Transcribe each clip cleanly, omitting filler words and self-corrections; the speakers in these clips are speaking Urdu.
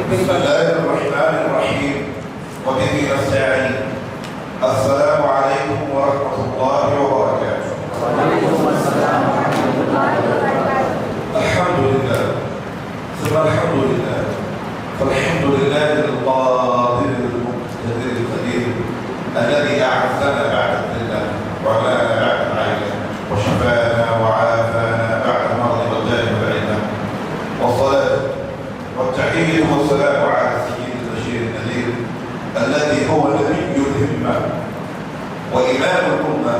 بسم الله الرحمن الرحيم وبه نستعين. السلام عليكم ورحمة الله وبركاته. وعليكم السلام ورحمة الله وبركاته. الحمد لله ثم الحمد لله، فالحمد لله القادر المقتدر القدير الذي أعزنا بعد الذلة وعلانا بعد العيلة وشفانا وعافانا بعد مرض والداء والعلة، والصلاة والتحية والسلام على سيد البشير النذير الذي هو نبي الهمة وإمام الأمة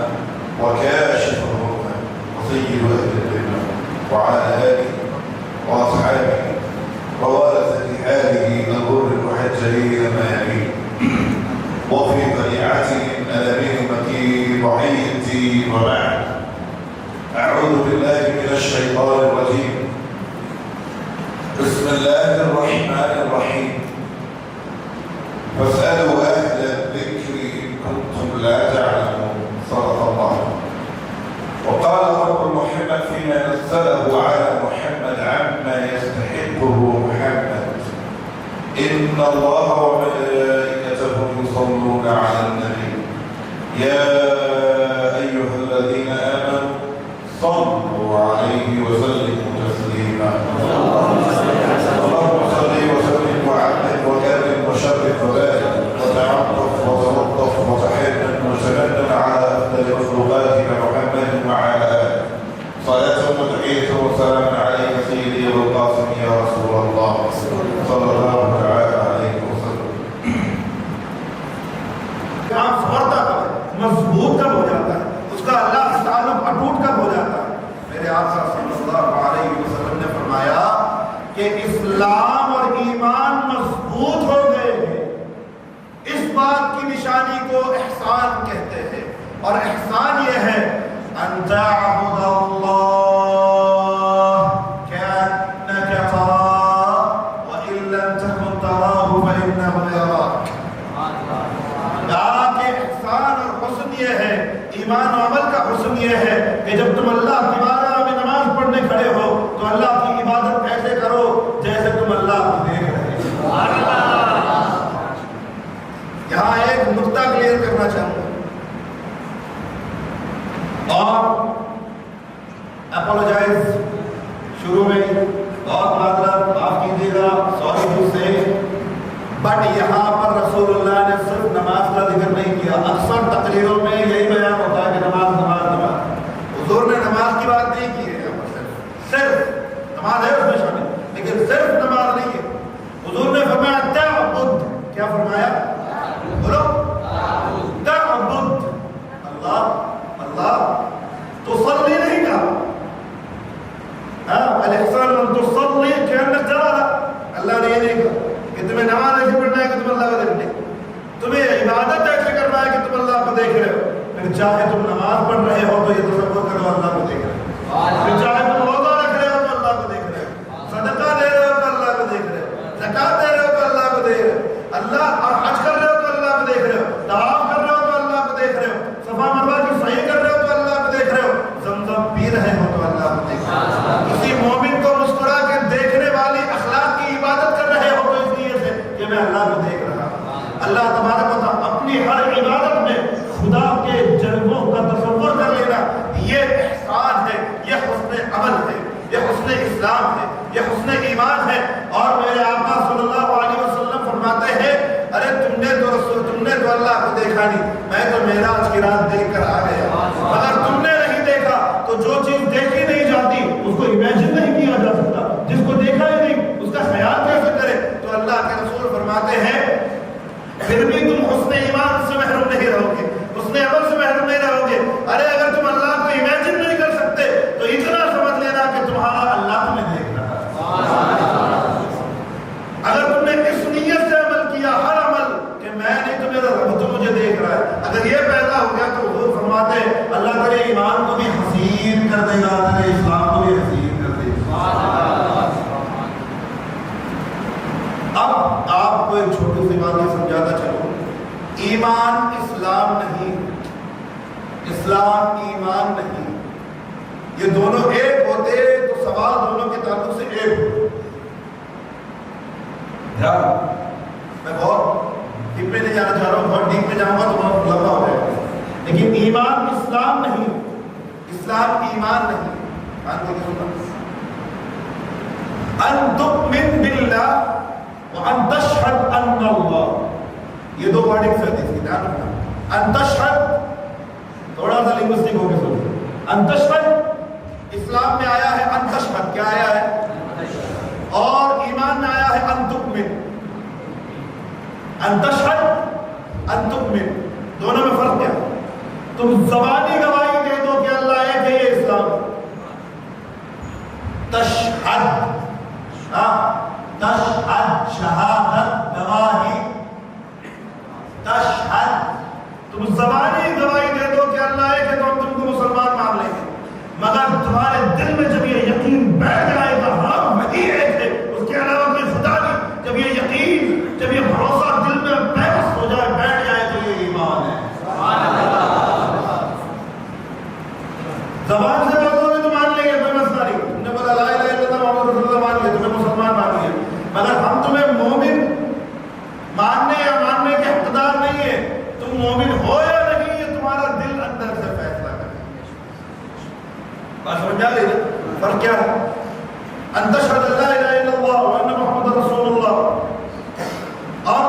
وكاشف الأمة وسيد أهل الذمة، وعلى آله وأصحابه وورثة آله الغر المحجلين الميامين، وفي طليعتهم الأمين المكين ضحية الدين. وبعد، أعوذ بالله من الشيطان الرجيم. بسم الله الرحمن الرحيم. فاسألوا أهل الذكر إن كنتم لا تعلمون. صدق الله. وقال رب محمد فيما نزله على محمد عما يستحقه محمد: إن الله وملائكته يصلون على النبي يا أيها الذين آمنوا صلوا عليه وسلموا تسليما. اللهم صل وسلم وعلم وكرم وشرف وبارك وتعطف وتلطف وتحنن وتمنن على أفضل مخلوقاتك محمد وعلى آله. صلاة وتحية وسلام عليك سيدي والقاسم يا رسول الله صلى الله تعالى عليه وسلم. کام سمرتا کب ہے، مضبوط کب ہو جاتا ہے، اس کا اللہ سے تعلق اٹوٹ کب ہو جاتا ہے؟ میرے آقا صلی اللہ علیہ وسلم نے فرمایا کہ اسلام اور ایمان مضبوط ہو گئے ہیں، اس بات کی نشانی کو احسان کہتے ہیں، اور احسان یہ ہے ان تعبد اللہ کأنک تراہ وإن لم تكن تراہ فإنہ یراک. کہ احسان اور حسن یہ ہے، ایمان و عمل کا حسن یہ ہے کہ جب تم اللہ کی بارگاہ میں نماز پڑھنے کھڑے ہو تو اللہ کی عبادت ایسے کرو جیسے تم اللہ کو دیکھ رہے ہو. یہاں ایک نقطہ کلیئر کرنا چاہوں گا اور اپولوجائز شروع میں بہت معذرت، معاف کیجیے گا، سوری ٹو سے، بٹ یہاں پر رسول اللہ نے صرف نماز کا ذکر نہیں کیا. اکثر تقریروں میں یہی بیان ہوتا ہے کہ نماز نماز نماز. حضور نے نماز کی بات نہیں کی ہے، صرف نماز ہے اس میں شامل، لیکن صرف نماز نہیں ہے. حضور نے فرمایا تعبد. کیا فرمایا؟ بولو تعبد اللہ اللہ. تصلی نہیں کہا، الاحسان ان تصلی کأنک تراہ. اللہ نے یہ نہیں کہا کہ تمہیں نماز ایسے پڑھنا ہے کہ تم اللہ کو دیکھ لیں، تمہیں عبادت ایسے کرنا ہے کہ تم اللہ کو دیکھ رہے ہو. پھر چاہے تم نماز پڑھ رہے ہو تو یہ تصور کرو اللہ کو دیکھ رہے ہو، پھر چاہے تم روزہ رکھ رہے ہو تو اللہ کو دیکھ رہے ہو، صدقہ دے رہے ہو تو اللہ کو دیکھ رہے ہو، زکات دے رہے ہو تو اللہ کو دیکھ رہے ہو، اللہ اور حج کر رہے ہو تو اللہ کو دیکھ رہے ہو، طواف کر رہے ہو تو اللہ کو دیکھ رہے ہو، صفا مروہ کی سعی کر رہے ہو تو اللہ کو دیکھ رہے ہو، زمزم پی رہے ہو تو اللہ کو دیکھ رہے ہو. کسی مومن کو مسکرا کے دیکھنے والی اخلاق کی عبادت کر رہے ہو تو اس لیے سے کہ میں اللہ کو دیکھ رہا ہوں. اللہ تبارک و تعالیٰ اپنی ہر عبادت میں خدا کے جلووں کا تصور کر لینا، یہ احسان ہے، یہ حسن عمل ہے، یہ حسن اسلام ہے، یہ حسن ایمان ہے. اور میرے آقا صلی اللہ علیہ وسلم فرماتے ہیں ارے تم نے تو اللہ کو دیکھا نہیں، میں تو معراج کی رات دیکھ کر آ گیا. اگر تم نے نہیں دیکھا تو جو چیز دیکھی نہیں جاتی اس کو امیجن نہیں کیا جا سکتا، جس کو دیکھا ہی نہیں اس کا خیال کیسے کرے. تو اللہ کے رسول فرماتے ہیں پھر بھی تم حسن ایمان سے محروم نہیں رہو گے، حسن عمل سے محروم نہیں رہو گے. ارے اگر تم اللہ کو امیجن نہیں کر سکتے تو اتنا سمجھ لینا کہ تمہارا اللہ تمہیں دیکھ رہا ہے. اگر تم نے اس نیت سے عمل کیا ہر عمل کہ میں نہیں تو میرا رب تو مجھے دیکھ رہا ہے، اگر یہ پیدا ہو گیا تو حضور فرماتے ہیں اللہ تیرے ایمان کو بھی حسین کر دے گا، تیرے اسلام کو بھی حسین کر دے گا. اب آپ کو ایک چھوٹی سی بات یہ سمجھاتا چلوں، ایمان اسلام نہیں، اسلام ایمان نہیں، یہ دونوں ایک ہوتے تو سوال دونوں کے تعلق سے ایک ہوتا. دھیان، میں بہت ڈیپ میں نہیں جانا چاہ رہا ہوں، بہت ڈیپ میں جاؤں گا تو بہت لمبا ہو جائے گا، لیکن ایمان اسلام نہیں، اسلام ایمان نہیں. ان تؤمن باللہ وان تشہد ان اللہ، یہ دو ورڈنگز ہیں اس کی، دھیان رکھنا. ان تشہد تھوڑا سا لنگوسٹک ہو کے سوچو. ان تشہد اسلام میں آیا ہے، ان تشہد کیا آیا ہے، اور ایمان میں آیا ہے ان تؤمن. ان تشہد ان تؤمن، دونوں میں فرق کیا ہے؟ تم زبانی گواہی دے دو کہ اللہ ایک ہے، یہ اسلام. تشہد، تشہد شہادت گواہی، تشہد تم زبانی گواہی دے دو کہ اللہ ایک ہے تو ہم تم کو مسلمان مان لیں گے، مگر تمہارے دل میں جب یہ یقین بیٹھ جائے گا ہاں وہی ایک ہے، اس کے علاوہ کوئی خدا نہیں، جب یہ یقین، جب یہ بھروسہ دل میں پیوست ہو جائے، بیٹھ جائے تو یہ ایمان ہے. زبان سے بولو گے تو مان لیں گے، کوئی مسئلہ نہیں. تم نے بولا لا الہ الا اللہ محمد رسول اللہ مان لیا، تمہیں مسلمان مان لیا، مگر ہم تمہیں مومن ماننے یا ماننے کے حقدار نہیں ہے. تم مومن ہو یا نہیں، یہ تمہارا دل اندر سے فیصلہ کرے. بات سمجھ آ گئی نا؟ فرق کیا ہے؟ ان تشہد لا الہ الا اللہ وان محمد رسول اللہ، اور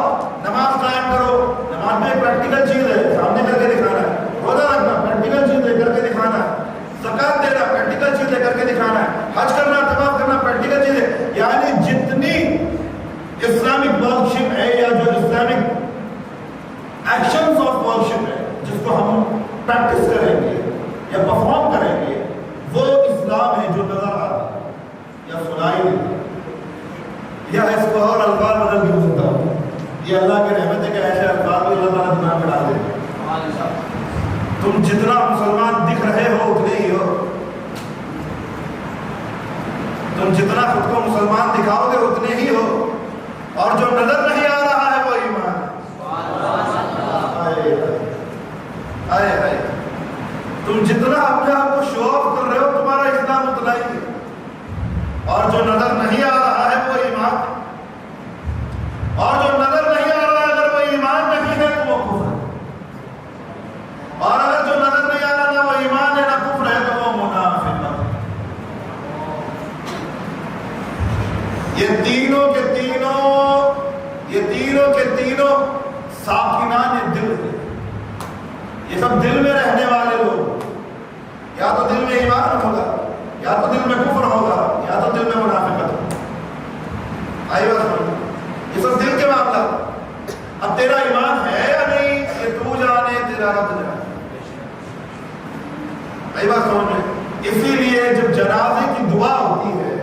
نماز قائم کرو. نماز میں ایک پریکٹیکل چیز ہے، سامنے کر کے دکھانا ہے. روزہ رکھنا پریکٹیکل چیز ہے، کر کے دکھانا ہے. زکات دینا پریکٹیکل چیز ہے، کر کے دکھانا ہے. حج کرنا، طواف کرنا پریکٹیکل چیز ہے. یعنی جتنی اسلامک ورشپ ہے یا جو اسلامک ایکشنز آف ورشپ ہے جس کو ہم پریکٹس کریں گے یا پرفارم کریں گے، وہ اسلام ہے جو نظر آ رہا ہے یا سنائی دیتا ہے. یا اس کو اور الفاظ بدل کے ہو سکتا ہوں، یہ اللہ کی رحمت ہے کہ ایسے الفاظ بھی اللہ تعالیٰ دماغ میں ڈال دے. تم جتنا مسلمان دکھ رہے ہو اتنے ہی ہو، تم جتنا خود کو مسلمان دکھاؤ گے اتنے ہی ہو، اور جو نظر نہیں آ رہا ہے وہ ایمان ہے. تم جتنا اپنے آپ کو شو آف کر رہے ہو تمہارا اسلام اتنا ہی ہے، اور جو نظر نہیں آ رہا ہے وہ ایمان ہے. اور جو نظر نہیں آ رہا ہے اگر وہ ایمان نہیں ہے تو وہ کفر ہے، اور اگر جو نظر نہیں آ رہا نہ وہ ایمان ہے نہ کفر ہے تو وہ منافق ہے. یہ تینوں کے تینوں ساکنان دل ہے. یہ سب دل میں رہنے والے لوگ، یا تو دل میں ایمان ہوگا، یا تو دل میں کفر ہوگا، یا تو دل میں منافقت ہوگا. آئیے بات سمجھ، یہ سب دل کے معاملہ. اب تیرا ایمان ہے یا نہیں یہ تو جانے، تیرا رب جانے. آئیے بات سمجھ میں. اسی لیے جب جنازے کی دعا ہوتی ہے،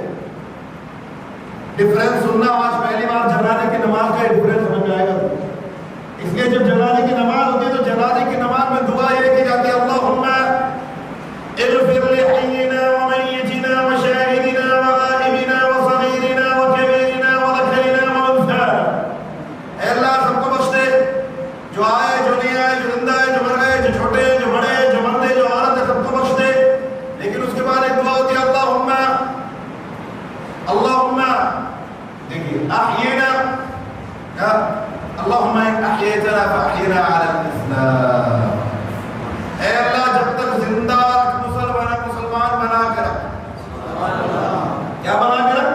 ڈفرینس سننا، آج پہلی بار جنازے کی نماز کا ڈفرینس سمجھ میں آئے گا. اس لیے جب جنازے کی نماز ہوتی ہے تو جنازے کی نماز میں دعا یہ کی جاتی ہے اللہم اغفر لحینا ومیتنا وشاہدنا وغائبنا وصغیرنا وکبیرنا وذکرنا وانثانا. اے اللہ سب کو بخش دے، جو آئے جو نہیں آئے، جو زندہ ہے جو مر گئے، جو چھوٹے جو بڑے، جو مرد جو عورت ہے، سب کو بخش دے. لیکن اس کے بعد ایک دعا ہوتی ہے اللہم دیکھیے احیینا، اللہم ان احییتنا فاحینا علی الاسلام. اے اللہ جب تک زندہ رکھ، مسلمان بنا کر رکھ. کیا بنا کر رکھ؟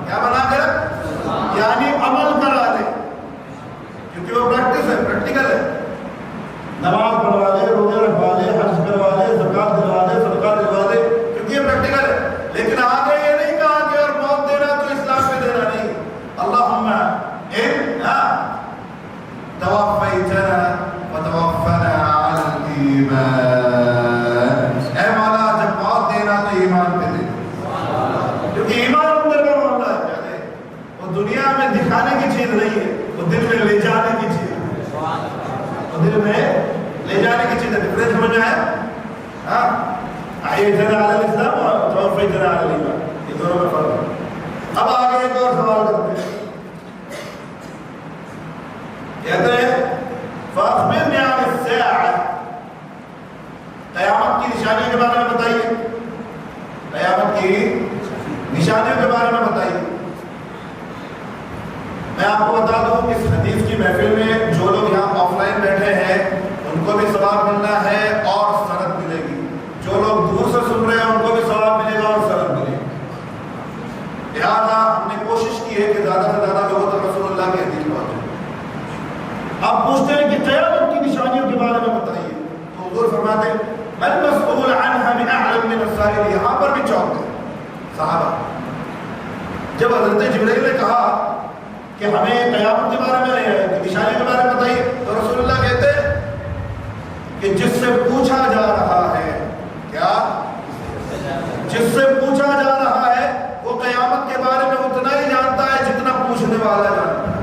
کیا بنا کر رکھ؟ یعنی عمل کرا دے، کیونکہ وہ پریکٹس ہے، پریکٹیکل ہے. نماز پڑھوا دے، روزے رکھوا دے، حج کروا دے، زکات دلوا دے، صدقہ دلوا دے، کیونکہ یہ پریکٹیکل ہے. لیکن آگے یہ نہیں کہا کہ اور موت دینا تو اسلام میں دینا نہیں. اللہم توفیتنا وتوفنا علی الایمان. اے مولا جب موت دینا تو ایمان پہ دے، کیونکہ ایمان اندر کا معاملہ ہے. وہ دنیا میں دکھانے کی چیز نہیں ہے، وہ دل میں لے جانے کی چیز ہے. وہ دل میں لے جانے کی چیز ہے. ڈفرینس سمجھ میں آیا؟ ہاں، احییتنا علی الاسلام اور توفیتنا علی الایمان، یہ دونوں میں فرق ہے. اب آگے ایک اور سوال کرتے ہیں. کہتے ہیں فاخبرنی عن الساعة، قیامت کی نشانیوں کے بارے میں بتائیے. قیامت کی نشانیوں کے بارے میں بتائیے. میں آپ کو بتا دوں اس حدیث کی محفل میں جو لوگ یہاں آف لائن بیٹھے ہیں ان کو بھی ثواب ملنا ہے اور سند ملے گی، جو لوگ دور سے سن رہے ہیں ان کو بھی ثواب ملے گا اور سند ملے گی۔ لہٰذا ہم نے کوشش کی ہے کہ زیادہ سے زیادہ لوگوں تک رسول اللہ کی حدیث پہنچے۔ اب پوچھتے ہیں کہ قیامت کی نشانیوں کے بارے میں بتائیے، تو حضور فرماتے ہیں من مسئول عنها بأعلم من السائل۔ یہاں پر بھی چونک گئے صحابہ جب حضرت جبرائیل نے کہا کہ ہمیں قیامت کے بارے میں نشانی کے بارے میں بتائیے، تو رسول اللہ کہتے ہیں کہ جس سے پوچھا جا رہا ہے، کیا جس سے پوچھا جا رہا ہے وہ قیامت کے بارے میں اتنا ہی جانتا ہے جتنا پوچھنے والا جانتا ہے۔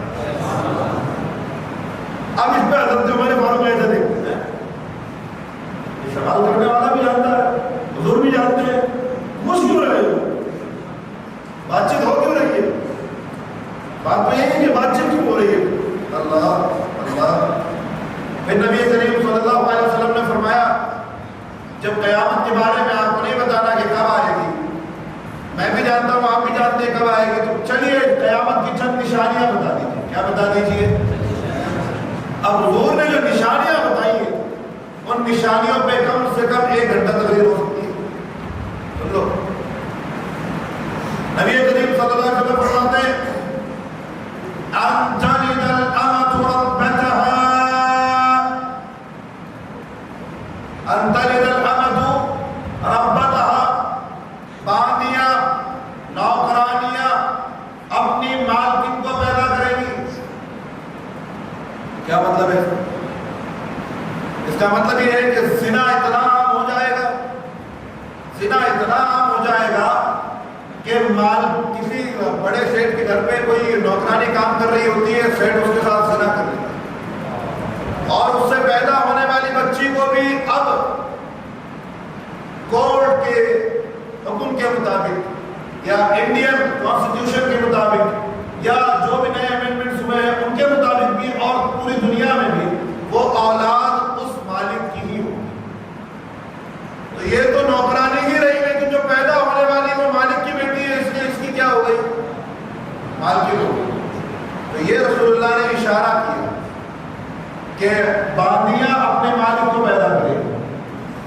اب اس پہ حضرت عمر فاروق ایسے دیکھتے ہیں، یہ سوال کرنے والا بھی جانتا ہے، حضور بھی جانتے ہیں، خوش کیوں رہے ہو؟ بات چیت ہو کیوں رہی ہے؟ بات تو یہ ہے کہ بات چیت کیوں ہو رہی ہے؟ اللہ اللہ۔ پھر نبی کریم صلی اللہ علیہ وسلم نے فرمایا جب قیامت کے بارے میں آپ کو نہیں بتانا کہ کب آئے گی، میں بھی جانتا ہوں آپ بھی جانتے ہیں کب آئے گی، تو چلیے قیامت کی چند نشانیاں بتا دیجیے۔ کیا بتا دیجیے؟ اب حضور نے جو نشانیاں بتائی ہیں ان نشانیوں پہ کم سے کم 1 گھنٹہ تقریر ہو سکتی ہے۔ سن لو، نبی کریم صلی اللہ علیہ وسلم فرماتے ہیں ان تلد الامۃ ربتها، ان تلد الامۃ ربتها، باندیاں نوکرانیاں اپنی مالکن کو پیدا کریں گی۔ کیا مطلب ہے اس کا؟ مطلب یہ ہے کہ زنا اتنا عام ہو جائے گا، زنا اتنا عام ہو جائے گا کہ کسی بڑے سیٹ کے گھر پہ کوئی نوکرانی کام کر رہی ہوتی ہے، سیٹ اس کے ساتھ زنا کر لیتا ہے، اور اس سے پیدا ہونے والی بچی کو بھی اب کورٹ کے حکم کے مطابق یا انڈین کانسٹیٹیوشن کے مطابق یا جو بھی نئے امینڈمنٹس ہوئے ہیں ان کے مطابق بھی اور پوری دنیا میں بھی وہ اولاد اس مالک کی ہی ہوگی۔ تو یہ تو نوکرانی ہی رہی، لیکن جو پیدا ہونے والی وہ مالک کی بیٹی ہے، اس لیے اس کی کیا ہو گئی؟ مالکی ہو گئی۔ تو یہ رسول اللہ نے اشارہ کیا کہ باندیاں اپنے مالک کو پیدا کرے،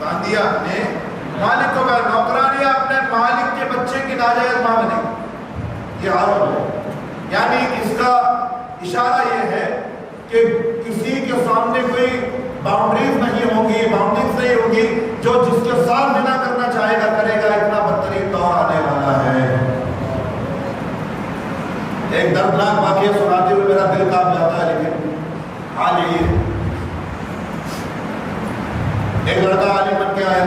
باندیاں اپنے مالک کو پیدا، نوکرانیاں اپنے مالک کے بچے کی ناجائز ماں بنے، یہ حال ہے۔ یعنی اس کا اشارہ یہ ہے کہ کسی کے سامنے کوئی باؤنڈریز نہیں ہوگی، باؤنڈریز نہیں ہوگی، جو جس کے ساتھ بنا کرنا چاہے گا کرے گا۔ اتنا بدترین دور آنے والا ہے۔ ایک دردناک واقعہ سناتے ہوئے میرا دل کانپ جاتا ہے، لیکن حال یہی ہے۔ ایک لڑکا عالم بن کے آیا،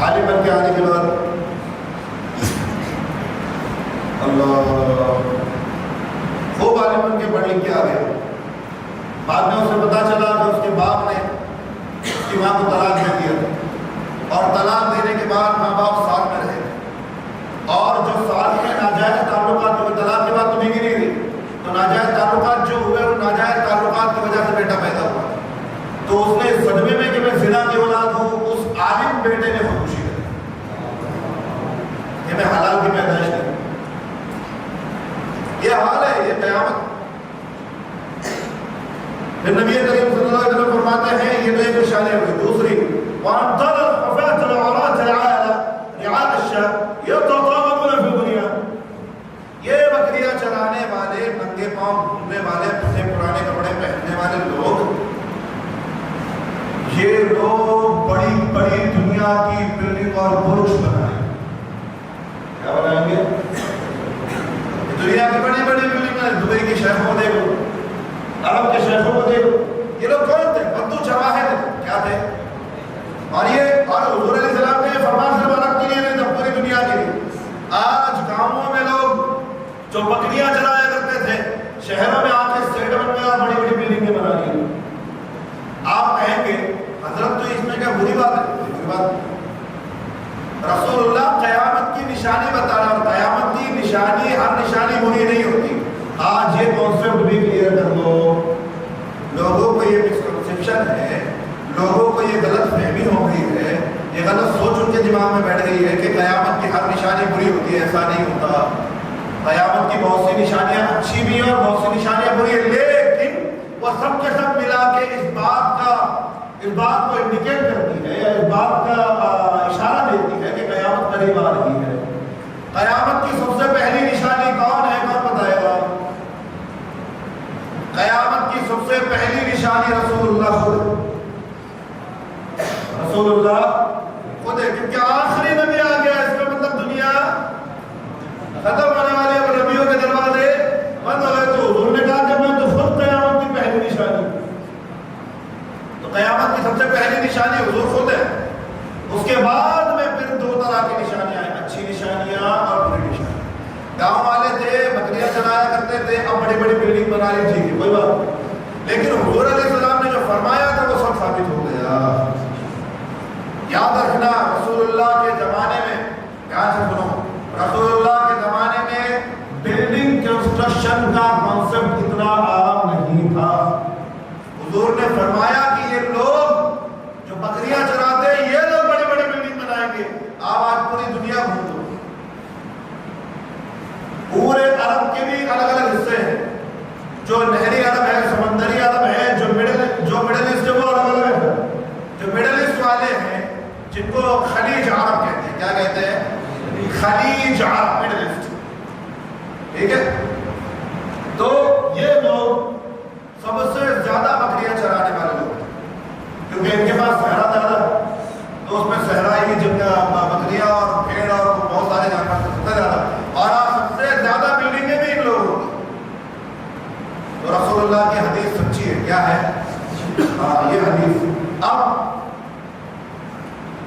عالم بن کے آنے کے بعد اللہ خوب عالم بن کے پڑھ لکھ کے آ گیا۔ بعد میں اسے پتا چلا کہ اس کے باپ نے اس کی ماں کو طلاق دے دیا، اور طلاق دینے کے بعد ماں باپ ساتھ میں رہے، اور جو ساتھ میں ناجائز تعلقات ہوئے، طلاق کے بعد تو بھیگی نہیں رہی، تو ناجائز تعلقات جو ہوئے ان ناجائز تعلقات کی وجہ سے بیٹا پیدا ہوا، تو اس نے صدمے میں کہ میں زنا کی اولاد ہوں، اس عالم بیٹے نے خودکشی کر کہ میں حلال کی پیدائش نہیں۔ یہ حال ہے، یہ قیامت۔ پھر نبی کریم صلی اللہ علیہ وسلم فرماتے ہیں یہ تو ایک نشانی ہوئی۔ دوسری وَأَنْتَرَ الْحُفَاةَ الْعُرَاةَ رِعَاءَ الشَّاةِ يَتَطَاوَلُونَ فِي الْبُنْيَانِ، یہ بکریاں چرانے والے، ننگے پاؤں گھومنے والے، پھٹے پرانے کپڑے پہننے والے لوگ، یہ لوگ بڑی بڑی دنیا کی بلڈنگ اور برج بنائیں۔ کیا بنائیں گے؟ دنیا کی بڑی بڑی بلڈنگ ہے، دبئی کے شیخوں کو دیکھو، عرب کے شیخوں کو دیکھو، یہ لوگ کون تھے؟ بدو چراہے تھے، کیا تھے؟ اور حضور علیہ السلام نے فرمان صرف عرب کے لیے نہیں تھا، پوری دنیا کے لیے۔ آج گاؤں میں لوگ جو بکریاں چرایا کرتے تھے، شہروں میں آ کے سیٹ بن گئے اور بڑی بڑی بلڈنگیں بنا لی۔ آپ کہیں گے حضرت تو اس میں کیا بری بات ہے؟ بری بات، رسول اللہ قیامت کی نشانی بتا رہا، اور قیامت کی نشانی ہر نشانی بری نہیں ہوتی۔ آج یہ کانسیپٹ بھی کلیئر کر دو، لوگوں کو یہ مسکنسیپشن ہے، لوگوں کو یہ غلط فہمی ہو گئی ہے، یہ غلط سوچ ان کے دماغ میں بیٹھ گئی ہے کہ قیامت کی ہر نشانی بری ہوتی ہے، ایسا نہیں ہوتا۔ قیامت کی بہت سی نشانیاں اچھی بھی ہیں اور بہت سی نشانیاں بری ہیں، لیکن وہ سب کے سب ملا کے اس بات کو انڈیکیٹ کرتی ہے یا اس بات کا اشارہ دیتی ہے کہ قیامت قریب آ رہی ہے۔ قیامت کی سب سے پہلی نشانی کون ہے؟ کون بتائے گا؟ قیامت کی سب سے پہلی نشانی رسول اللہ خود ہے، کیونکہ آخری نبی آ گیا، اس کا مطلب دنیا ختم ہونے والی ہے، نبیوں کے دروازے بند ہو گئے۔ تو حضور نے کہا کہ میں تو خود قیامت کی پہلی نشانی، تو قیامت کی سب سے پہلی نشانی حضور خود ہے۔ اس کے بعد میں پھر دو طرح کی نشانیاں ہیں، اچھی نشانیاں اور بری نشانیاں۔ گاؤں والے تھے، بکریاں چرایا کرتے تھے، اب بڑی بڑی بلڈنگ بنا لی، ٹھیک ہے کوئی بات نہیں، لیکن حضور علیہ السلام نے جو فرمایا تھا وہ سب ثابت ہو گیا۔ یاد رکھنا رسول اللہ کے زمانے میں، یاد سے سنو، رسول اللہ کے زمانے میں بلڈنگ کنسٹرکشن کا کانسیپٹ اتنا عام نہیں تھا۔ حضور نے فرمایا کہ یہ لوگ جو بکریاں چراتے ہیں یہ لوگ بڑی بڑی بلڈنگ بنائیں گے۔ آپ آج پوری دنیا گھوم لو، پورے عرب کے بھی الگ الگ حصے ہیں، جو نہری عرب ہے، سمندری عرب ہے، جو مڈل ایسٹ ہے وہ الگ الگ ہے۔ جو مڈل ایسٹ والے ہیں جن کو خلیج عرب کہتے ہیں، کیا کہتے ہیں؟ خلیج عرب، مڈل ایسٹ، ٹھیک ہے؟ تو یہ لوگ سب سے زیادہ بکریاں چرانے والے لوگ ہیں، کیونکہ ان کے پاس صحرا زیادہ ہے، تو اس میں صحرائی بکریاں اور بھیڑ اور بہت سارے جانور سب سے زیادہ، اور سب سے زیادہ بلڈنگیں بھی ان لوگوں کی۔ تو رسول اللہ کی حدیث سچی ہے، کیا ہے؟ ہاں، یہ حدیث۔ اب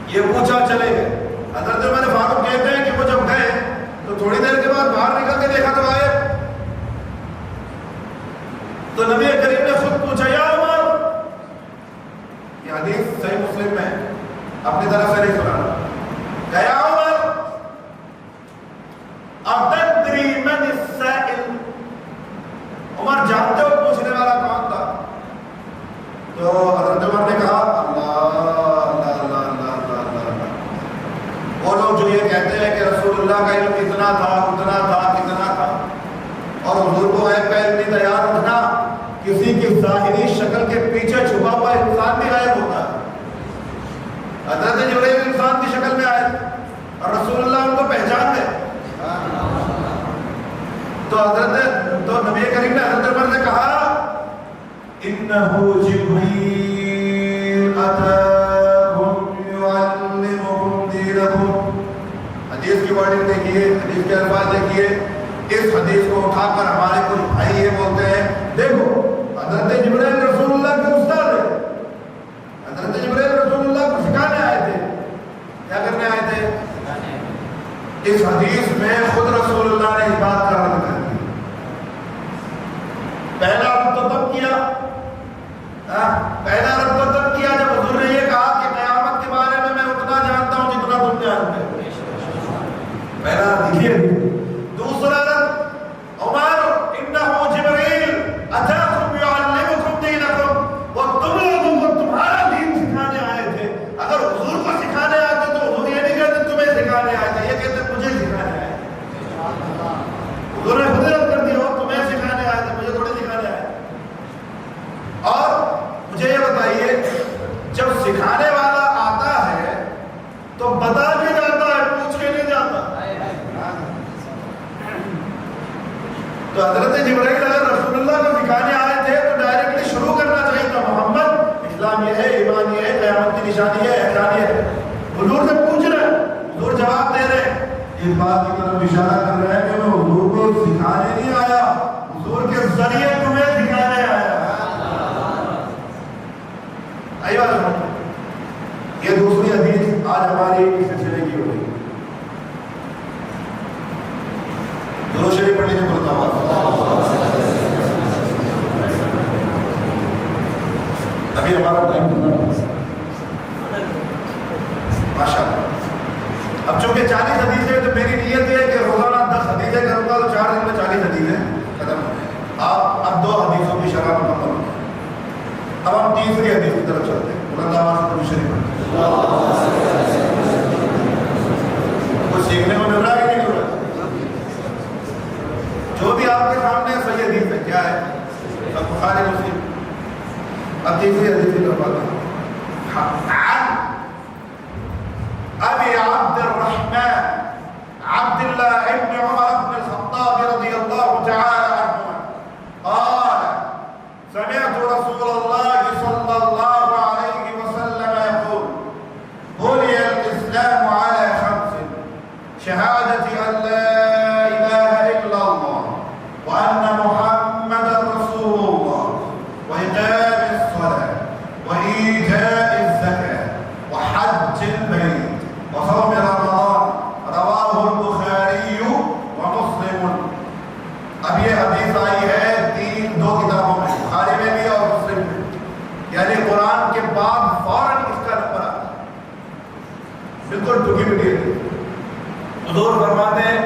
یہ پوچھا چلے گئے، حضرت عمر فاروق کہتے ہیں کہ وہ جب گئے تو تھوڑی دیر کے بعد باہر نکل کے دیکھا تو آئے، تو نبی کریم نے خود پوچھا، یا عمر، یہ حدیث صحیح مسلم میں اپنی طرف سے نہیں سنا، یا عمر اتدری من السائل، عمر جانتے ہو پوچھنے والا کون تھا؟ تو حضرت عمر نے کہا، وہ لوگ جو یہ کہتے ہیں کہ رسول اللہ کا علم کتنا تھا، اور حضور کو غیب کا علم نہیں تیار رکھنا، کسی کی ظاہری شکل کے پیچھے چھپا ہوا انسان بھی غائب ہوتا ہے۔ حضرت جبرائیل انسان کی شکل میں آئے اور رسول اللہ ان کو پہچان گئے، تو نبی کریم نے حضرت عمر سے کہا، انہو جبریل اتاکم یعلمکم دینکم۔ حدیث کی ورڈنگ دیکھیے، حدیث کے الفاظ دیکھیے، اس حدیث کو اٹھا کر ہمارے کچھ بھائی یہ بولتے ہیں، دیکھو حضرت جبرائیل رسول اللہ کے استاد ہے، حضرت جبرائیل رسول اللہ کو سکھانے آئے تھے، کیا کرنے آئے تھے؟ اس حدیث میں خود رسول اللہ نے اس بات کا رد کر دیا۔ پہلا رد تو تب کیا، جب حضور نے یہ کہا کہ قیامت کے بارے میں اتنا جانتا ہوں جتنا تم جانتے ہو، پہلا رد لکھیے۔ دوسرا رد، عمر انہو جبریل اتاکم یعلمکم دینکم، وہ تم لوگوں کو تمہارا دین سکھانے آئے تھے۔ اگر حضور کو سکھانے آتے تو حضور یہ نہیں کہتے تمہیں سکھانے آئے تھے، یہ کہتے مجھے سکھانے آئے تھے۔ حضور نے خود رد کر دیا، تمہیں سکھانے آئے تھے، مجھے تھوڑے سکھانے آئے۔ اور مجھے یہ بتائیے، جب سکھانے والا آتا ہے تو بتا کے جاتا ہے، پوچھ کے نہیں جاتا۔ تو حضرت جبرائیل اگر رسول اللہ کو سکھانے آئے تھے تو ڈائریکٹلی شروع کرنا چاہیے تھا، محمد اسلام یہ ہے، ایمان یہ ہے، قیامت کی نشانی ہے، احسان یہ ہے۔ حضور سے پوچھ رہے ہیں، حضور جواب دے رہے ہیں، اس بات کی طرف اشارہ کر رہے ہیں کہ میں حضور کو سکھانے نہیں آیا، حضور کے ذریعے تمہیں سکھانے آیا۔ آئی بات سمجھ؟ یہ دوسری حدیث آج ہماری اس سلسلے کی ہوئی۔ درود شریف پڑھنے میں بولتا ہوں، ابھی ہمارا ٹائم ماشاء اللہ۔ اب چونکہ 40 حدیثیں تو میری نیت ہے کہ روزانہ 10 حدیثیں کروں گا تو 4 دن میں 40 حدیثیں ختم ہو جائیں۔ آپ اب 2 حدیثوں کی شرح مکمل ہو گئی۔ اب ہم تیسری حدیث کی طرف چلتے ہیں، بلند آواز سے درود شریف پڑھتے ہیں۔ کچھ سیکھنے کو مل رہا ہے کہ نہیں مل رہا؟ کیا ہے؟ بخاری مسلم. اب تیسری حدیث کی طرف آتا ہوں. ابي عبد الرحمن عبد الله بن عمر بن الخطاب رضي الله تعالى عنهما قال سمعت رسول الله صلى الله عليه وسلم يقول بني الإسلام على 5 شهادة أن لا إله إلا الله وأن محمدا رسول الله وإقام الصلاة وإيتاء الزكاة وحج البيت وصوم رمضان رواه البخاري ومسلم. اب یہ حدیث آئی ہے 2 کتابوں میں، بخاری میں بھی اور مسلم میں، یعنی قرآن کے بعد فوراً اس کا نمبر آتا ہے. بالکل ٹکی مٹی ہے. حضور فرماتے ہیں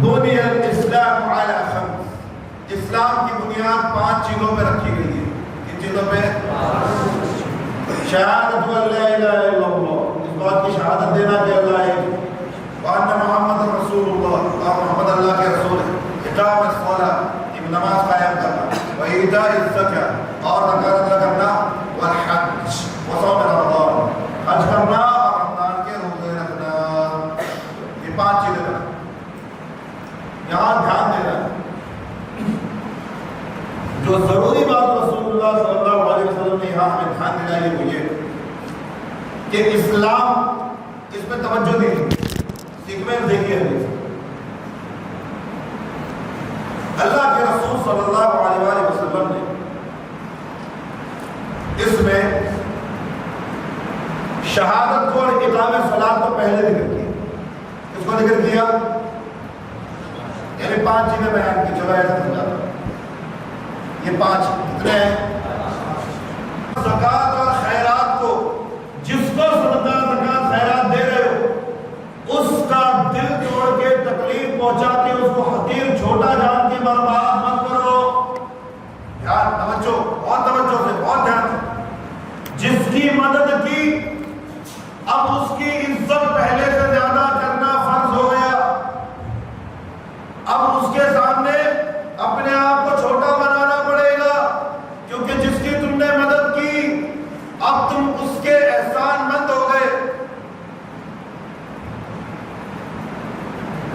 بنی الاسلام علی 5، اسلام کی بنیاد 5 چیزوں پہ رکھی گئی ہے. کن چیزوں پہ؟ شہادت ان لا الہ الا اللہ، اس بات کی شہادت دینا کہ اللہ ہے، وان محمد رسول اللہ، اور محمد اللہ کے رسول ہے، اقام الصلاۃ، نماز قائم کرنا، وایتاء الزکاۃ، اور زکات ادا کرنا، والحج، وصوم رمضان، حج کرنا اور رمضان کے روزے رکھنا. یہ 5 چیزیں ہیں. یہاں دھیان دینا جو ضروری بات رسول اللہ صلی اللہ علیہ وسلم نے یہاں ہمیں دھیان دلائی وہ یہ کہ اسلام، اس میں توجہ دی، سیکوینس دیکھیے. اللہ کے رسول صلی اللہ علیہ وسلم نے اس میں شہادت کو اور اقام صلاۃ کو پہلے ذکر کیا. اس کو ذکر کیا یعنی 5 چیزیں بیان کی. چلو ایسا سمجھا یہ 5 کتنے ہیں؟ زکات اور خیرات کو، جس کو صدقہ زکات خیرات دے رہے ہو اس کا دل توڑ کے تکلیف پہنچا کے اس کو حقیر چھوٹا جان کے برباد مت کرو. دھیان، توجہ، بہت توجہ سے، بہت دھیان سے. جس کی مدد کی اب اس کی عزت پہلے سے زیادہ کرنا فرض ہو گیا. اب اس کے سامنے اپنے آپ کو چھوٹا بنانا پڑے گا کیونکہ جس کی تم نے مدد کی اب تم اس کے احسان مند ہو گئے.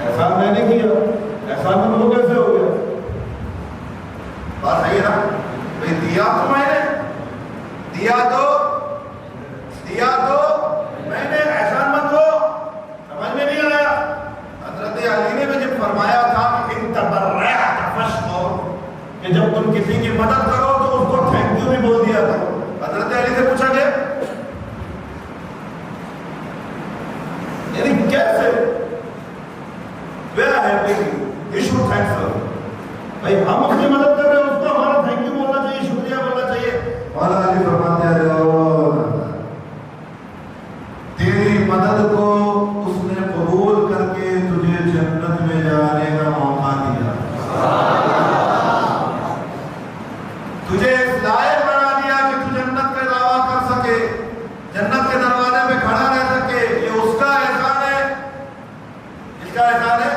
احسان میں نے کیا، احسان مند ہو کیسے ہو گیا؟ بات صحیح ہے نا؟ بھئی دیا تو میں نے، دیا تو میں نے، احسان مند ہو. سمجھ میں نہیں آیا؟ حضرت علی نے جب فرمایا تھا کہ ان تبرعت فاشکر، کہ جب تم کسی کی مدد کرو تو اس کو تھینک یو بھی بول دیا کرو. حضرت علی سے پوچھا گیا یعنی کیسے؟ We're helping you, you should thank sir. بھائی ہم اس کی مدد کر رہے ہیں، اس کو ہمارا تھینک یو بولنا چاہیے، شکریہ بولنا چاہیے. مولا علی فرماتے ہیں تیری مدد کو اس نے قبول کر کے تجھے جنت میں جانے کا موقع دیا، تجھے اس لائق بنا دیا کہ تو جنت کا دعویٰ کر سکے، جنت کے دروازے پہ کھڑا رہ سکے. یہ اس کا احسان ہے. اس کا احسان ہے،